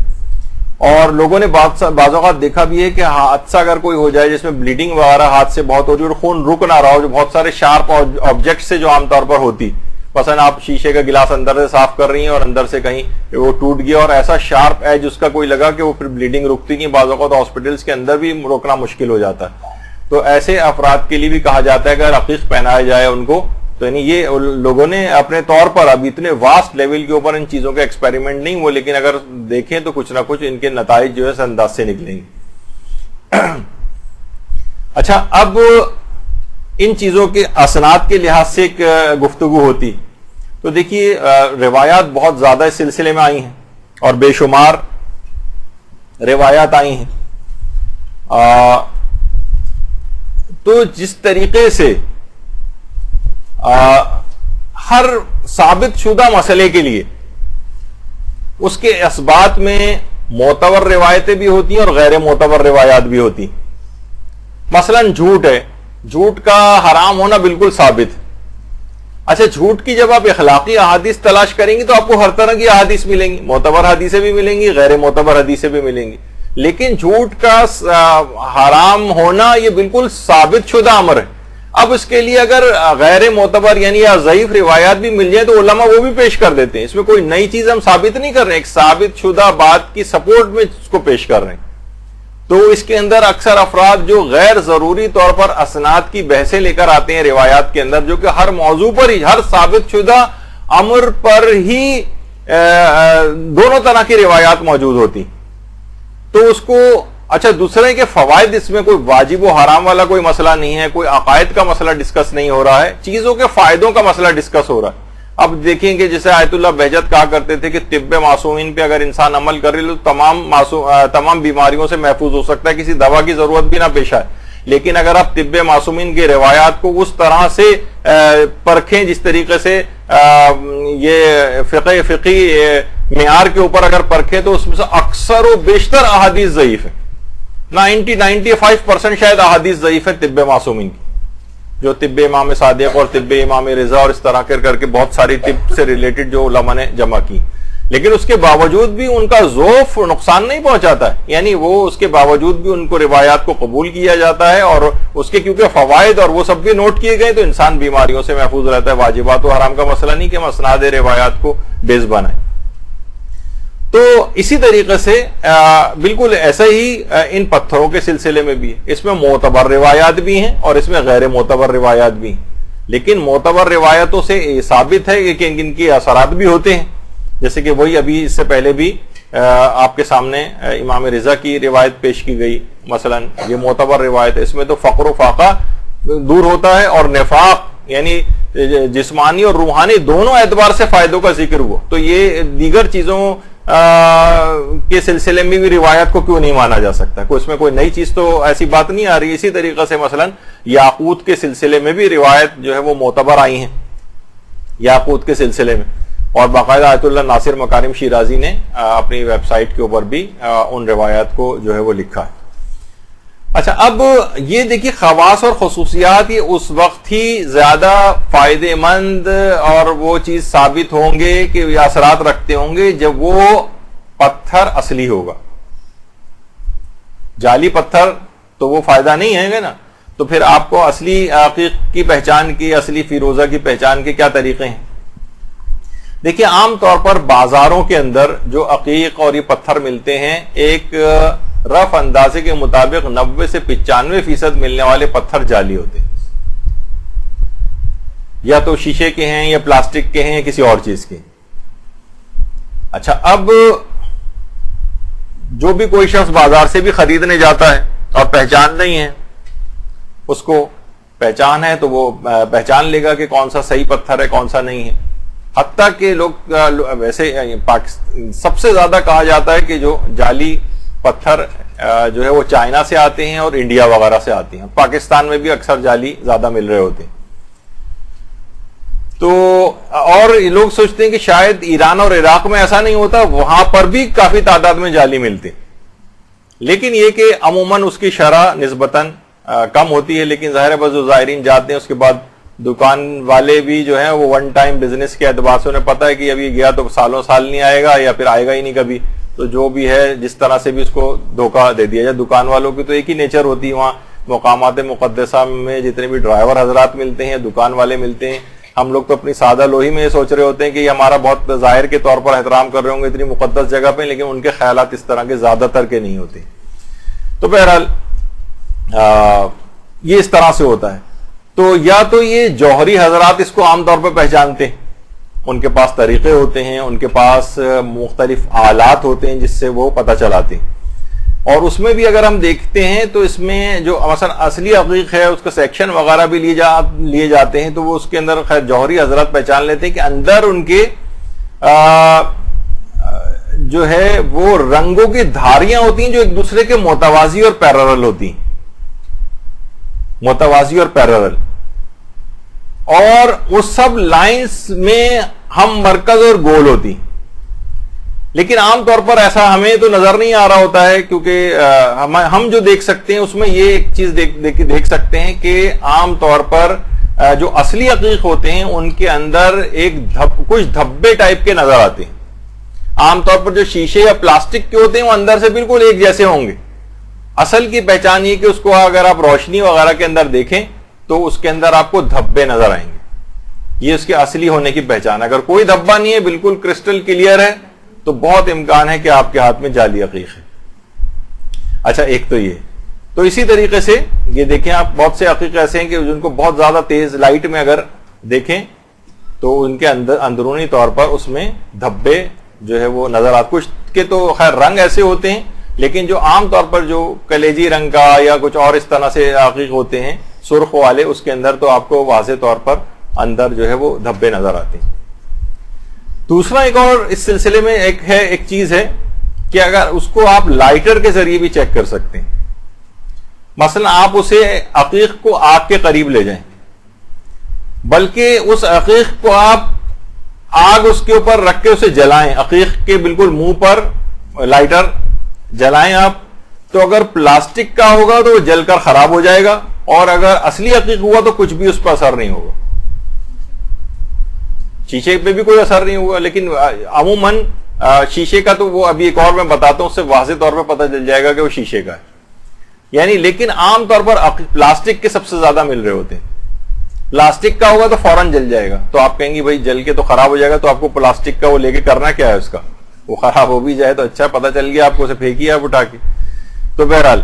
اور لوگوں نے بعض اوقات دیکھا بھی ہے کہ حادثہ اگر کوئی ہو جائے جس میں بلیڈنگ وغیرہ ہاتھ سے بہت ہو رہی ہے اور خون رک نہ رہا ہو, جو بہت سارے شارپ آبجیکٹ سے جو عام طور پر ہوتی, مثلا آپ شیشے کا گلاس اندر سے صاف کر رہی ہیں اور اندر سے کہیں وہ ٹوٹ گیا اور ایسا شارپ ایج اس کا کوئی لگا کہ وہ پھر بلیڈنگ رکتی نہیں, بعض اوقات ہاسپٹلس کے اندر بھی روکنا مشکل ہو جاتا ہے. تو ایسے افراد کے لیے بھی کہا جاتا ہے کہ اگر عقیق پہنایا جائے ان کو, تو یعنی یہ لوگوں نے اپنے طور پر اب اتنے واسٹ لیول کے اوپر ان چیزوں کے ایکسپیریمنٹ نہیں وہ, لیکن اگر دیکھیں تو کچھ نہ کچھ ان کے نتائج جو ہے انداز سے نکلیں گے. اچھا اب ان چیزوں کے اسناد کے لحاظ سے ایک گفتگو ہوتی, تو دیکھیے روایات بہت زیادہ اس سلسلے میں آئی ہیں اور بے شمار روایات آئی ہیں. تو جس طریقے سے ہر ثابت شدہ مسئلے کے لیے اس کے اثبات میں معتبر روایتیں بھی ہوتی ہیں اور غیر معتبر روایات بھی ہوتی. مثلا جھوٹ ہے, جھوٹ کا حرام ہونا بالکل ثابت. اچھا جھوٹ کی جب آپ اخلاقی احادیث تلاش کریں گی تو آپ کو ہر طرح کی احادیث ملیں گی, معتبر حدیثیں بھی ملیں گی, غیر معتبر حدیثیں بھی ملیں گی. لیکن جھوٹ کا حرام ہونا یہ بالکل ثابت شدہ امر ہے. اب اس کے لیے اگر غیر معتبر یعنی یا ضعیف روایات بھی مل جائیں تو علماء وہ بھی پیش کر دیتے ہیں. اس میں کوئی نئی چیز ہم ثابت نہیں کر رہے ہیں, ایک ثابت شدہ بات کی سپورٹ میں اس کو پیش کر رہے ہیں. تو اس کے اندر اکثر افراد جو غیر ضروری طور پر اسناد کی بحثیں لے کر آتے ہیں روایات کے اندر, جو کہ ہر موضوع پر ہی, ہر ثابت شدہ امر پر ہی دونوں طرح کی روایات موجود ہوتی. تو اس کو اچھا دوسرے کے فوائد, اس میں کوئی واجب و حرام والا کوئی مسئلہ نہیں ہے, کوئی عقائد کا مسئلہ ڈسکس نہیں ہو رہا ہے, چیزوں کے فائدوں کا مسئلہ ڈسکس ہو رہا ہے. اب دیکھیں کہ جیسے آیت اللہ بہجت کہا کرتے تھے کہ طب معصومین پہ اگر انسان عمل کر لے تو تمام بیماریوں سے محفوظ ہو سکتا ہے, کسی دوا کی ضرورت بھی نہ پیش آئے. لیکن اگر آپ طب معصومین کی روایات کو اس طرح سے پرکھیں جس طریقے سے یہ فقی معیار کے اوپر اگر پرکھیں تو اس میں سے اکثر و بیشتر احادیث ضعیف ہیں. 95% شاید احادیث ضعیف ہے طب معصومین کی, جو طب امام صادق اور طب امام رضا اور اس طرح کر کے بہت ساری طب سے ریلیٹڈ جو علماء نے جمع کی. لیکن اس کے باوجود بھی ان کا ذوف نقصان نہیں پہنچاتا ہے, یعنی وہ اس کے باوجود بھی ان کو روایات کو قبول کیا جاتا ہے اور اس کے کیونکہ فوائد اور وہ سب بھی نوٹ کیے گئے تو انسان بیماریوں سے محفوظ رہتا ہے. واجبات و حرام کا مسئلہ نہیں کہ ہم اسناد روایات کو بیس بنائیں. تو اسی طریقے سے بالکل ایسا ہی ان پتھروں کے سلسلے میں بھی ہے, اس میں معتبر روایات بھی ہیں اور اس میں غیر معتبر روایات بھی ہیں. لیکن معتبر روایتوں سے ثابت ہے کہ ان کے اثرات بھی ہوتے ہیں, جیسے کہ وہی ابھی اس سے پہلے بھی آپ کے سامنے امام رضا کی روایت پیش کی گئی. مثلا یہ معتبر روایت ہے, اس میں تو فقر و فاقہ دور ہوتا ہے اور نفاق یعنی جسمانی اور روحانی دونوں اعتبار سے فائدوں کا ذکر ہوا، تو یہ دیگر چیزوں کے سلسلے میں بھی روایت کو کیوں نہیں مانا جا سکتا؟ اس میں کوئی نئی چیز تو ایسی بات نہیں آ رہی. اسی طریقے سے مثلا یاقوت کے سلسلے میں بھی روایت جو ہے وہ معتبر آئی ہیں یاقوت کے سلسلے میں، اور باقاعدہ آیت اللہ ناصر مکارم شیرازی نے اپنی ویب سائٹ کے اوپر بھی ان روایات کو جو ہے وہ لکھا ہے. اچھا، اب یہ دیکھیے خواص اور خصوصیات یہ اس وقت ہی زیادہ فائدے مند اور وہ چیز ثابت ہوں گے کہ یہ اثرات رکھتے ہوں گے جب وہ پتھر اصلی ہوگا. جعلی پتھر تو وہ فائدہ نہیں ہے نا، تو پھر آپ کو اصلی عقیق کی پہچان کی، اصلی فیروزہ کی پہچان کے کیا طریقے ہیں؟ دیکھیے عام طور پر بازاروں کے اندر جو عقیق اور یہ پتھر ملتے ہیں، ایک رف اندازے کے مطابق 90 سے 95% ملنے والے پتھر جعلی ہوتے ہیں، یا تو شیشے کے ہیں یا پلاسٹک کے ہیں یا کسی اور چیز کے. اچھا، اب جو بھی کوئی شخص بازار سے بھی خریدنے جاتا ہے اور پہچان نہیں ہے، اس کو پہچان ہے تو وہ پہچان لے گا کہ کون سا صحیح پتھر ہے کون سا نہیں ہے. حتیٰ کہ لوگ ویسے سب سے زیادہ کہا جاتا ہے کہ جو جعلی پتھر جو ہے وہ چائنا سے آتے ہیں اور انڈیا وغیرہ سے آتے ہیں. پاکستان میں بھی اکثر جعلی زیادہ مل رہے ہوتے ہیں. تو اور لوگ سوچتے ہیں کہ شاید ایران اور عراق میں ایسا نہیں ہوتا، وہاں پر بھی کافی تعداد میں جعلی ملتے، لیکن یہ کہ عموماً اس کی شرح نسبتاً کم ہوتی ہے. لیکن ظاہر ہے بس جو زائرین جاتے ہیں اس کے بعد دکان والے بھی جو ہیں وہ ون ٹائم بزنس کے اعتبار سے انہیں پتا ہے کہ ابھی گیا تو سالوں سال نہیں آئے گا یا پھر آئے گا ہی نہیں کبھی، تو جو بھی ہے جس طرح سے بھی اس کو دھوکہ دے دیا جائے. دکان والوں کی تو ایک ہی نیچر ہوتی ہے، وہاں مقامات مقدسہ میں جتنے بھی ڈرائیور حضرات ملتے ہیں، دکان والے ملتے ہیں، ہم لوگ تو اپنی سادہ لوہی میں یہ سوچ رہے ہوتے ہیں کہ یہ ہمارا بہت ظاہر کے طور پر احترام کر رہے ہوں گے اتنی مقدس جگہ پہ، لیکن ان کے خیالات اس طرح کے زیادہ تر کے نہیں ہوتے. تو بہرحال یہ اس طرح سے ہوتا ہے. تو یا تو یہ جوہری حضرات اس کو عام طور پہ پہچانتے ہیں، ان کے پاس طریقے ہوتے ہیں، ان کے پاس مختلف آلات ہوتے ہیں جس سے وہ پتہ چلاتے ہیں. اور اس میں بھی اگر ہم دیکھتے ہیں تو اس میں جو مثلا اصلی عقیق ہے اس کا سیکشن وغیرہ بھی لیے جاتے ہیں، تو وہ اس کے اندر خیر جوہری حضرات پہچان لیتے ہیں کہ اندر ان کے جو ہے وہ رنگوں کی دھاریاں ہوتی ہیں جو ایک دوسرے کے متوازی اور پیرالل ہوتی ہیں، متوازی اور پیرالل، اور وہ سب لائنز میں ہم مرکز اور گول ہوتی. لیکن عام طور پر ایسا ہمیں تو نظر نہیں آ رہا ہوتا ہے، کیونکہ ہم جو دیکھ سکتے ہیں اس میں یہ ایک چیز دیکھ سکتے ہیں کہ عام طور پر جو اصلی عقیق ہوتے ہیں ان کے اندر کچھ دھبے ٹائپ کے نظر آتے ہیں. عام طور پر جو شیشے یا پلاسٹک کے ہوتے ہیں وہ اندر سے بالکل ایک جیسے ہوں گے. اصل کی پہچان یہ کہ اس کو اگر آپ روشنی وغیرہ کے اندر دیکھیں تو اس کے اندر آپ کو دھبے نظر آئیں گے. یہ اس کے اصلی ہونے کی پہچان. اگر کوئی دھبا نہیں ہے، بالکل کرسٹل کلیئر ہے، تو بہت امکان ہے کہ آپ کے ہاتھ میں جعلی عقیق ہے. اچھا، ایک تو یہ. تو اسی طریقے سے یہ دیکھیں آپ، بہت سے عقیق ایسے ہیں کہ جن کو بہت زیادہ تیز لائٹ میں اگر دیکھیں تو ان کے اندر اندرونی طور پر اس میں دھبے جو ہے وہ نظر آتے. کچھ کے تو خیر رنگ ایسے ہوتے ہیں، لیکن جو عام طور پر جو کلیجی رنگ کا یا کچھ اور اس طرح سے عقیق ہوتے ہیں سرخ والے، اس کے اندر تو آپ کو واضح طور پر اندر جو ہے وہ دھبے نظر آتے ہیں. دوسرا ایک اور اس سلسلے میں ایک چیز ہے کہ اگر اس کو آپ لائٹر کے ذریعے بھی چیک کر سکتے ہیں. مثلا آپ اسے عقیق کو آگ کے قریب لے جائیں، بلکہ اس عقیق کو آپ آگ اس کے اوپر رکھ کے اسے جلائیں، عقیق کے بالکل منہ پر لائٹر جلائیں آپ، تو اگر پلاسٹک کا ہوگا تو وہ جل کر خراب ہو جائے گا، اور اگر اصلی عقیق ہوا تو کچھ بھی اس پر اثر نہیں ہوگا. شیشے پہ بھی کوئی اثر نہیں ہوا، لیکن عموماً شیشے کا تو وہ ابھی ایک اور میں بتاتا ہوں، اس سے واضح طور پہ پتہ چل جائے گا کہ وہ شیشے کا ہے. یعنی لیکن عام طور پر پلاسٹک کے سب سے زیادہ مل رہے ہوتے ہیں. پلاسٹک کا ہوگا تو فوراً جل جائے گا، تو آپ کہیں گے بھائی جل کے تو خراب ہو جائے گا، تو آپ کو پلاسٹک کا وہ لے کے کرنا کیا ہے اس کا؟ وہ خراب ہو بھی جائے تو اچھا، پتہ چل گیا آپ کو، اسے پھینکیے آپ اٹھا کے. تو بہرحال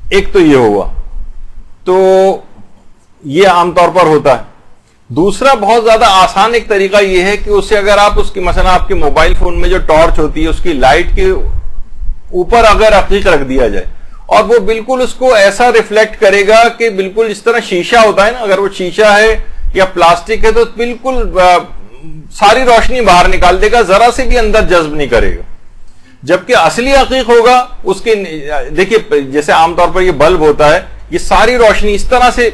ایک تو یہ ہوا، تو یہ عام طور پر ہوتا ہے. دوسرا بہت زیادہ آسان ایک طریقہ یہ ہے کہ اسے اگر آپ اس کی مثلا آپ کے موبائل فون میں جو ٹارچ ہوتی ہے اس کی لائٹ کے اوپر اگر عقیق رکھ دیا جائے اور وہ بالکل اس کو ایسا ریفلیکٹ کرے گا کہ بالکل جس طرح شیشہ ہوتا ہے نا، اگر وہ شیشہ ہے یا پلاسٹک ہے تو بالکل ساری روشنی باہر نکال دے گا، ذرا سے بھی اندر جذب نہیں کرے گا. جبکہ اصلی عقیق ہوگا اس کے، دیکھیے جیسے عام طور پر یہ بلب ہوتا ہے، یہ ساری روشنی اس طرح سے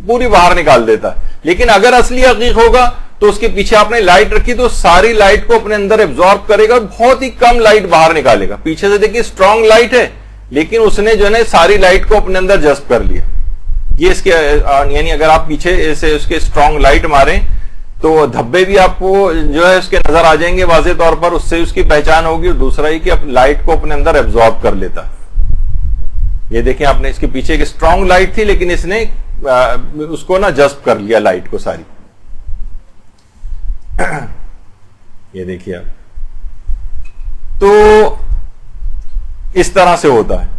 پوری باہر نکال دیتا ہے، لیکن اگر اصلی عقیق ہوگا تو اس کے پیچھے آپ نے لائٹ رکھی تو ساری لائٹ کو اپنے اندر ایبزارب کرے گا، بہت ہی کم لائٹ باہر نکالے گا. پیچھے سے دیکھیے اسٹرانگ لائٹ ہے لیکن اس نے جو ہے ساری لائٹ کو اپنے اندر جذب کر لیا. یہ اس کے یعنی اگر آپ پیچھے سے اس کے اسٹرانگ لائٹ ماریں تو دھبے بھی آپ کو جو ہے اس کے نظر آ جائیں گے واضح طور پر، اس سے اس کی پہچان ہوگی. اور دوسرا یہ کہ لائٹ کو اپنے اندر ایبزارب کر لیتا. یہ دیکھیں آپ نے اس کے پیچھے ایک اسٹرانگ لائٹ تھی لیکن اس نے اس کو نا جذب کر لیا لائٹ کو ساری. یہ دیکھیے آپ، تو اس طرح سے ہوتا ہے.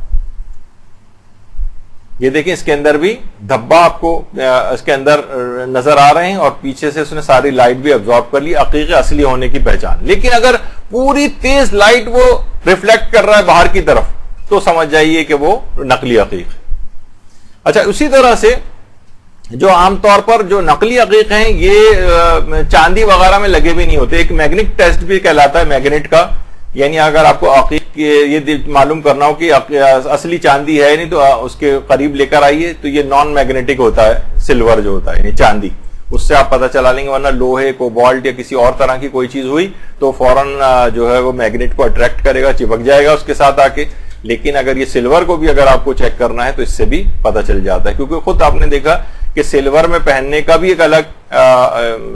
یہ دیکھیں اس کے اندر بھی دھبا آپ کو اس کے اندر نظر آ رہے ہیں اور پیچھے سے اس نے ساری لائٹ بھی ابزارب کر لی، عقیق اصلی ہونے کی پہچان. لیکن اگر پوری تیز لائٹ وہ ریفلیکٹ کر رہا ہے باہر کی طرف تو سمجھ جائیے کہ وہ نقلی عقیق. اچھا، اسی طرح سے جو عام طور پر جو نقلی عقیق ہیں یہ چاندی وغیرہ میں لگے بھی نہیں ہوتے. ایک میگنیٹ ٹیسٹ بھی کہلاتا ہے میگنیٹ کا، یعنی اگر آپ کو عقیق یہ معلوم کرنا ہو کہ اصلی چاندی ہے نہیں تو اس کے قریب لے کر آئیے، تو یہ نان میگنیٹک ہوتا ہے، سلور جو ہوتا ہے یعنی چاندی، اس سے آپ پتہ چلا لیں گے. ورنہ لوہے کوبالٹ یا کسی اور طرح کی کوئی چیز ہوئی تو فوراً جو ہے وہ میگنیٹ کو اٹریکٹ کرے گا، چپک جائے گا اس کے ساتھ آ کے. لیکن اگر یہ سلور کو بھی اگر آپ کو چیک کرنا ہے تو اس سے بھی پتہ چل جاتا ہے، کیونکہ خود آپ نے دیکھا کہ سلور میں پہننے کا بھی ایک الگ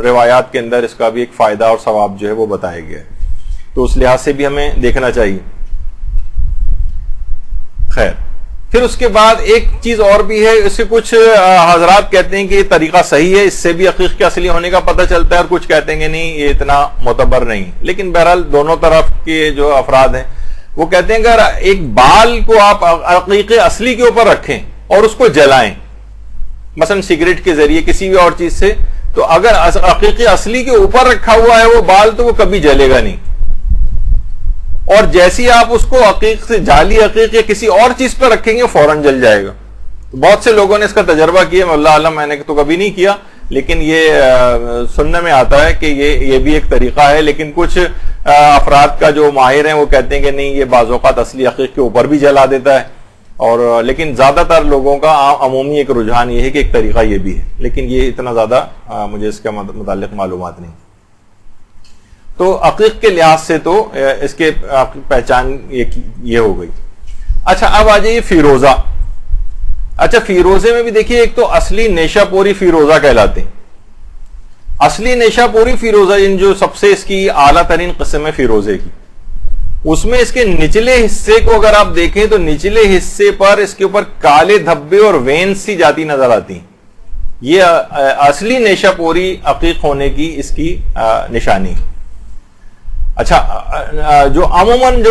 روایات کے اندر اس کا بھی ایک فائدہ اور ثواب جو ہے وہ بتایا گیا ہے، تو اس لحاظ سے بھی ہمیں دیکھنا چاہیے. خیر، پھر اس کے بعد ایک چیز اور بھی ہے، اس سے کچھ حضرات کہتے ہیں کہ یہ طریقہ صحیح ہے، اس سے بھی عقیق کے اصلی ہونے کا پتہ چلتا ہے، اور کچھ کہتے ہیں کہ نہیں یہ اتنا معتبر نہیں. لیکن بہرحال دونوں طرف کے جو افراد ہیں وہ کہتے ہیں کہ اگر ایک بال کو آپ عقیق اصلی کے اوپر رکھیں اور اس کو جلائیں، مثلا سگریٹ کے ذریعے کسی بھی اور چیز سے، تو اگر عقیق اصلی کے اوپر رکھا ہوا ہے وہ بال تو وہ کبھی جلے گا نہیں. اور جیسی آپ اس کو عقیق سے جعلی عقیق یا کسی اور چیز پہ رکھیں گے فوراً جل جائے گا. بہت سے لوگوں نے اس کا تجربہ کیا، اللہ عالم میں نے تو کبھی نہیں کیا، لیکن یہ سننے میں آتا ہے کہ یہ بھی ایک طریقہ ہے. لیکن کچھ افراد کا جو ماہر ہیں وہ کہتے ہیں کہ نہیں، یہ بعض اوقات اصلی عقیق کے اوپر بھی جلا دیتا ہے. اور لیکن زیادہ تر لوگوں کا عمومی ایک رجحان یہ ہے کہ ایک طریقہ یہ بھی ہے، لیکن یہ اتنا زیادہ مجھے اس کے متعلق معلومات نہیں. تو عقیق کے لحاظ سے تو اس کے پہچان یہ ہو گئی. اچھا، اب آ جائیے فیروزہ. اچھا، فیروزے میں بھی دیکھیے ایک تو اصلی نیشا پوری فیروزہ کہلاتے ہیں. اصلی نیشا پوری فیروزہ جو سب سے اس کی اعلیٰ ترین قسم ہے فیروزے کی، اس میں اس کے نچلے حصے کو اگر آپ دیکھیں تو نچلے حصے پر اس کے اوپر کالے دھبے اور وینز سی جاتی نظر آتی ہیں. یہ اصلی نیشا پوری عقیق ہونے کی اس کی نشانی. اچھا، جو عموماً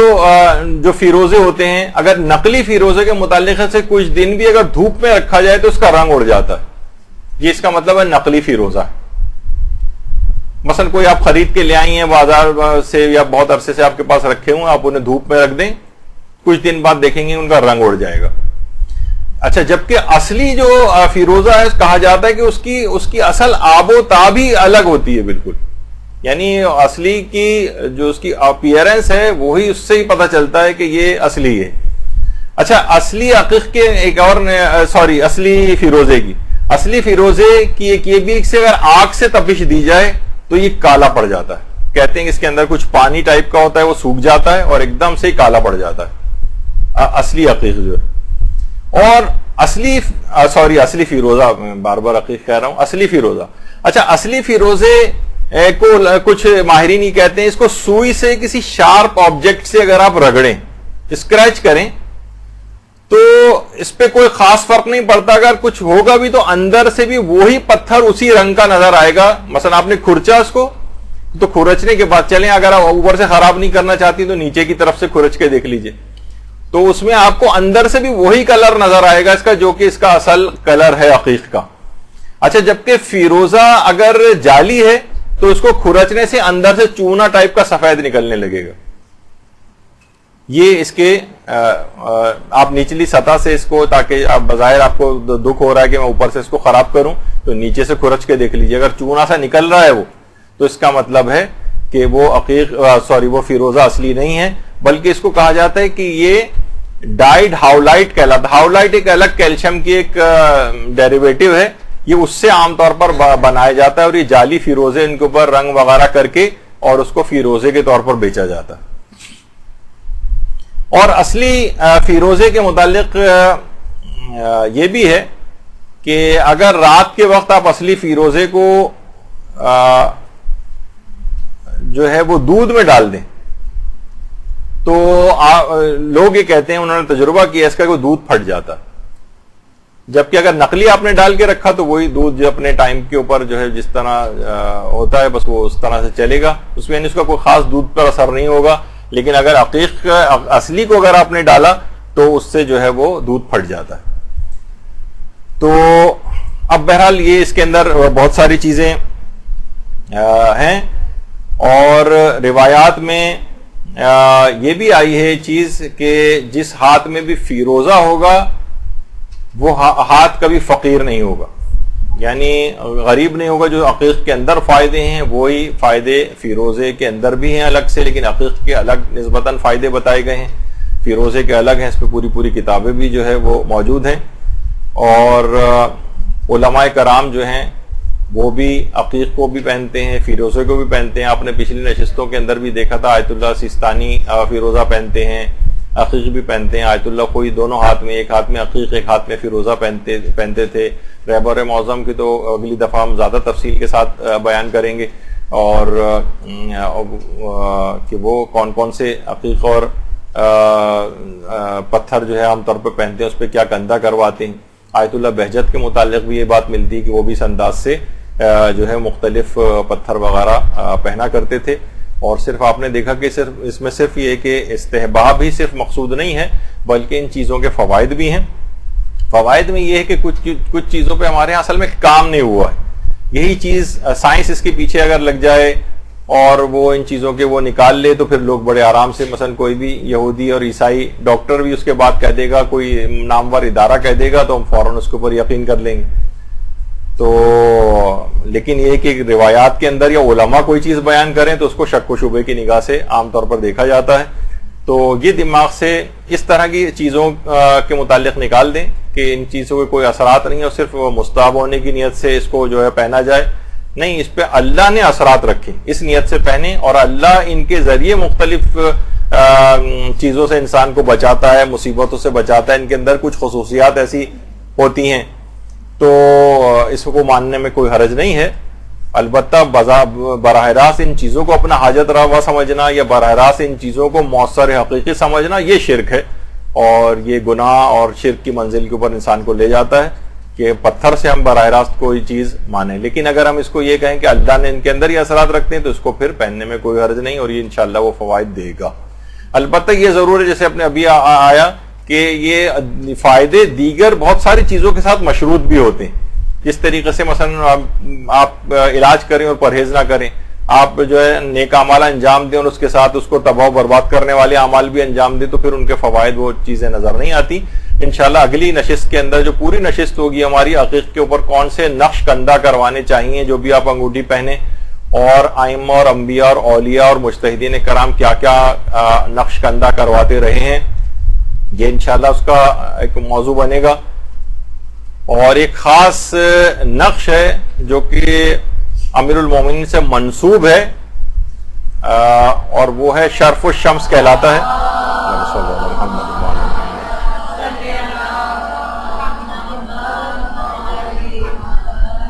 جو فیروزے ہوتے ہیں، اگر نقلی فیروزے کے متعلق سے کچھ دن بھی اگر دھوپ میں رکھا جائے تو اس کا رنگ اڑ جاتا ہے. یہ اس کا مطلب ہے نقلی فیروزہ. مثلا کوئی آپ خرید کے لے آئی ہیں بازار سے یا بہت عرصے سے آپ کے پاس رکھے ہوئے، آپ انہیں دھوپ میں رکھ دیں، کچھ دن بعد دیکھیں گے ان کا رنگ اڑ جائے گا. اچھا، جبکہ اصلی جو فیروزہ ہے کہا جاتا ہے کہ اس کی اصل آب و تاب ہی الگ ہوتی ہے بالکل. یعنی اصلی کی جو اس کی اپیئرنس ہے وہی اس سے ہی پتہ چلتا ہے کہ یہ اصلی ہے. اچھا، اصلی عقیق کے ایک اور اصلی فیروزے کی ایک یہ بھی کہ اگر آگ سے تپش دی جائے تو یہ کالا پڑ جاتا ہے. کہتے ہیں کہ اس کے اندر کچھ پانی ٹائپ کا ہوتا ہے، وہ سوکھ جاتا ہے اور ایک دم سے ہی کالا پڑ جاتا ہے اصلی عقیق جو ہے. اور اصلی فیروزہ، میں بار بار عقیق کہہ رہا ہوں، اصلی فیروزہ. اچھا، اصلی فیروزے کو کچھ ماہرین ہی کہتے ہیں اس کو سوئی سے کسی شارپ آبجیکٹ سے اگر آپ رگڑیں، اسکریچ کریں تو اس پہ کوئی خاص فرق نہیں پڑتا. اگر کچھ ہوگا بھی تو اندر سے بھی وہی پتھر اسی رنگ کا نظر آئے گا. مثلا آپ نے کھرچا اس کو تو کھرچنے کے بعد چلیں، اگر آپ اوپر سے خراب نہیں کرنا چاہتی تو نیچے کی طرف سے کھرچ کے دیکھ لیجئے، تو اس میں آپ کو اندر سے بھی وہی کلر نظر آئے گا اس کا، جو کہ اس کا اصل کلر ہے عقیق کا. اچھا، جبکہ فیروزہ اگر جعلی ہے تو اس کو کھرچنے سے اندر سے چونا ٹائپ کا سفید نکلنے لگے گا. یہ اس کے آپ نچلی سطح سے اس کو، تاکہ آپ بظاہر آپ کو دکھ ہو رہا ہے کہ میں اوپر سے اس کو خراب کروں، تو نیچے سے کھرچ کے دیکھ لیجیے، اگر چونا سا نکل رہا ہے وہ، تو اس کا مطلب ہے کہ وہ وہ فیروزہ اصلی نہیں ہے، بلکہ اس کو کہا جاتا ہے کہ یہ ڈائڈ ہاؤلائٹ کہلاتا ہے۔ ہاؤلائٹ ایک الگ کیلشیم کی ایک ڈیریویٹو ہے، یہ اس سے عام طور پر بنایا جاتا ہے، اور یہ جعلی فیروزے ان کے اوپر رنگ وغیرہ کر کے اور اس کو فیروزے کے طور پر بیچا جاتا ہے۔ اور اصلی فیروزے کے متعلق یہ بھی ہے کہ اگر رات کے وقت آپ اصلی فیروزے کو جو ہے وہ دودھ میں ڈال دیں تو لوگ یہ کہتے ہیں، انہوں نے تجربہ کیا اس کا، کہ دودھ پھٹ جاتا، جبکہ اگر نقلی آپ نے ڈال کے رکھا تو وہی دودھ جو اپنے ٹائم کے اوپر جو ہے جس طرح ہوتا ہے بس وہ اس طرح سے چلے گا، اس میں اس کا کوئی خاص دودھ پر اثر نہیں ہوگا۔ لیکن اگر عقیق اصلی کو اگر آپ نے ڈالا تو اس سے جو ہے وہ دودھ پھٹ جاتا ہے۔ تو اب بہرحال یہ اس کے اندر بہت ساری چیزیں ہیں، اور روایات میں یہ بھی آئی ہے چیز کہ جس ہاتھ میں بھی فیروزہ ہوگا وہ ہاتھ کبھی فقیر نہیں ہوگا، یعنی غریب نہیں ہوگا۔ جو عقیق کے اندر فائدے ہیں وہی فائدے فیروزے کے اندر بھی ہیں الگ سے، لیکن عقیق کے الگ نسبتاً فائدے بتائے گئے ہیں، فیروزے کے الگ ہیں، اس پہ پوری کتابیں بھی جو ہے وہ موجود ہیں۔ اور علماء کرام جو ہیں وہ بھی عقیق کو بھی پہنتے ہیں، فیروزے کو بھی پہنتے ہیں۔ آپ نے پچھلی نشستوں کے اندر بھی دیکھا تھا آیت اللہ سیستانی فیروزہ پہنتے ہیں، عقیق بھی پہنتے ہیں۔ آیت اللہ کوئی دونوں ہاتھ میں، ایک ہاتھ میں عقیق ایک ہاتھ میں فیروزہ پہنتے تھے۔ رہبر معظم کی تو اگلی دفعہ ہم زیادہ تفصیل کے ساتھ بیان کریں گے، اور کہ وہ کون کون سے عقیق اور پتھر جو ہے عام طور پہ پہنتے ہیں، اس پہ کیا کندہ کرواتے ہیں۔ آیت اللہ بہجت کے متعلق بھی یہ بات ملتی ہے کہ وہ بھی اس انداز سے جو ہے مختلف پتھر وغیرہ پہنا کرتے تھے۔ اور صرف آپ نے دیکھا کہ اس میں صرف یہ کہ استحباب ہی صرف مقصود نہیں ہے، بلکہ ان چیزوں کے فوائد بھی ہیں۔ فوائد میں یہ ہے کہ کچھ چیزوں پہ ہمارے یہاں اصل میں کام نہیں ہوا ہے، یہی چیز سائنس اس کے پیچھے اگر لگ جائے اور وہ ان چیزوں کے وہ نکال لے تو پھر لوگ بڑے آرام سے، مثلا کوئی بھی یہودی اور عیسائی ڈاکٹر بھی اس کے بعد کہہ دے گا، کوئی نامور ادارہ کہہ دے گا تو ہم فوراً اس کے اوپر یقین کر لیں گے۔ تو لیکن یہ کہ روایات کے اندر یا علماء کوئی چیز بیان کریں تو اس کو شک و شبے کی نگاہ سے عام طور پر دیکھا جاتا ہے۔ تو یہ دماغ سے اس طرح کی چیزوں کے متعلق نکال دیں کہ ان چیزوں کے کوئی اثرات نہیں، اور صرف مستحب ہونے کی نیت سے اس کو جو ہے پہنا جائے، نہیں، اس پہ اللہ نے اثرات رکھے، اس نیت سے پہنے، اور اللہ ان کے ذریعے مختلف چیزوں سے انسان کو بچاتا ہے، مصیبتوں سے بچاتا ہے، ان کے اندر کچھ خصوصیات ایسی ہوتی ہیں، تو اس کو ماننے میں کوئی حرج نہیں ہے۔ البتہ براہ راست ان چیزوں کو اپنا حاجت روا سمجھنا یا براہ راست ان چیزوں کو مؤثر حقیقی سمجھنا یہ شرک ہے، اور یہ گناہ اور شرک کی منزل کے اوپر انسان کو لے جاتا ہے کہ پتھر سے ہم براہ راست کوئی چیز مانیں۔ لیکن اگر ہم اس کو یہ کہیں کہ اللہ نے ان کے اندر یہ اثرات رکھتے ہیں تو اس کو پھر پہننے میں کوئی حرج نہیں، اور یہ انشاءاللہ وہ فوائد دے گا۔ البتہ یہ ضرور ہے، جیسے اپنے ابھی آیا کہ یہ فائدے دیگر بہت ساری چیزوں کے ساتھ مشروط بھی ہوتے ہیں، جس طریقے سے مثلا آپ علاج کریں اور پرہیز نہ کریں، آپ جو ہے نیک اعمال انجام دیں اور اس کے ساتھ اس کو تباہ و برباد کرنے والے اعمال بھی انجام دیں، تو پھر ان کے فوائد وہ چیزیں نظر نہیں آتی۔ انشاءاللہ اگلی نشست کے اندر جو پوری نشست ہوگی ہماری عقیق کے اوپر کون سے نقش کندہ کروانے چاہیے جو بھی آپ انگوٹھی پہنے، اور ائمہ اور انبیاء اور اولیاء اور مجتہدین کرام کیا کیا نقش کندہ کرواتے رہے ہیں، یہ انشاءاللہ اس کا ایک موضوع بنے گا۔ اور ایک خاص نقش ہے جو کہ امیر المومنین سے منسوب ہے، اور وہ ہے شرف الشمس کہلاتا ہے۔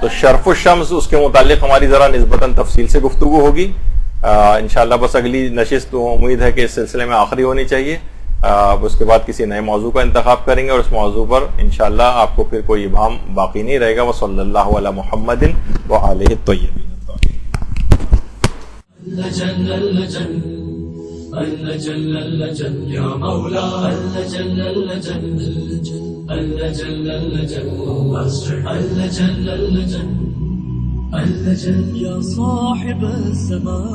تو شرف الشمس اس کے متعلق ہماری ذرا نسبتاً تفصیل سے گفتگو ہوگی انشاءاللہ۔ بس اگلی نشست امید ہے کہ اس سلسلے میں آخری ہونی چاہیے، اس کے بعد کسی نئے موضوع کا انتخاب کریں گے، اور اس موضوع پر انشاءاللہ آپ کو پھر کوئی ابہام باقی نہیں رہے گا۔ وصلی اللہ علی محمد وآلہ الطیبین يا صاحب السماء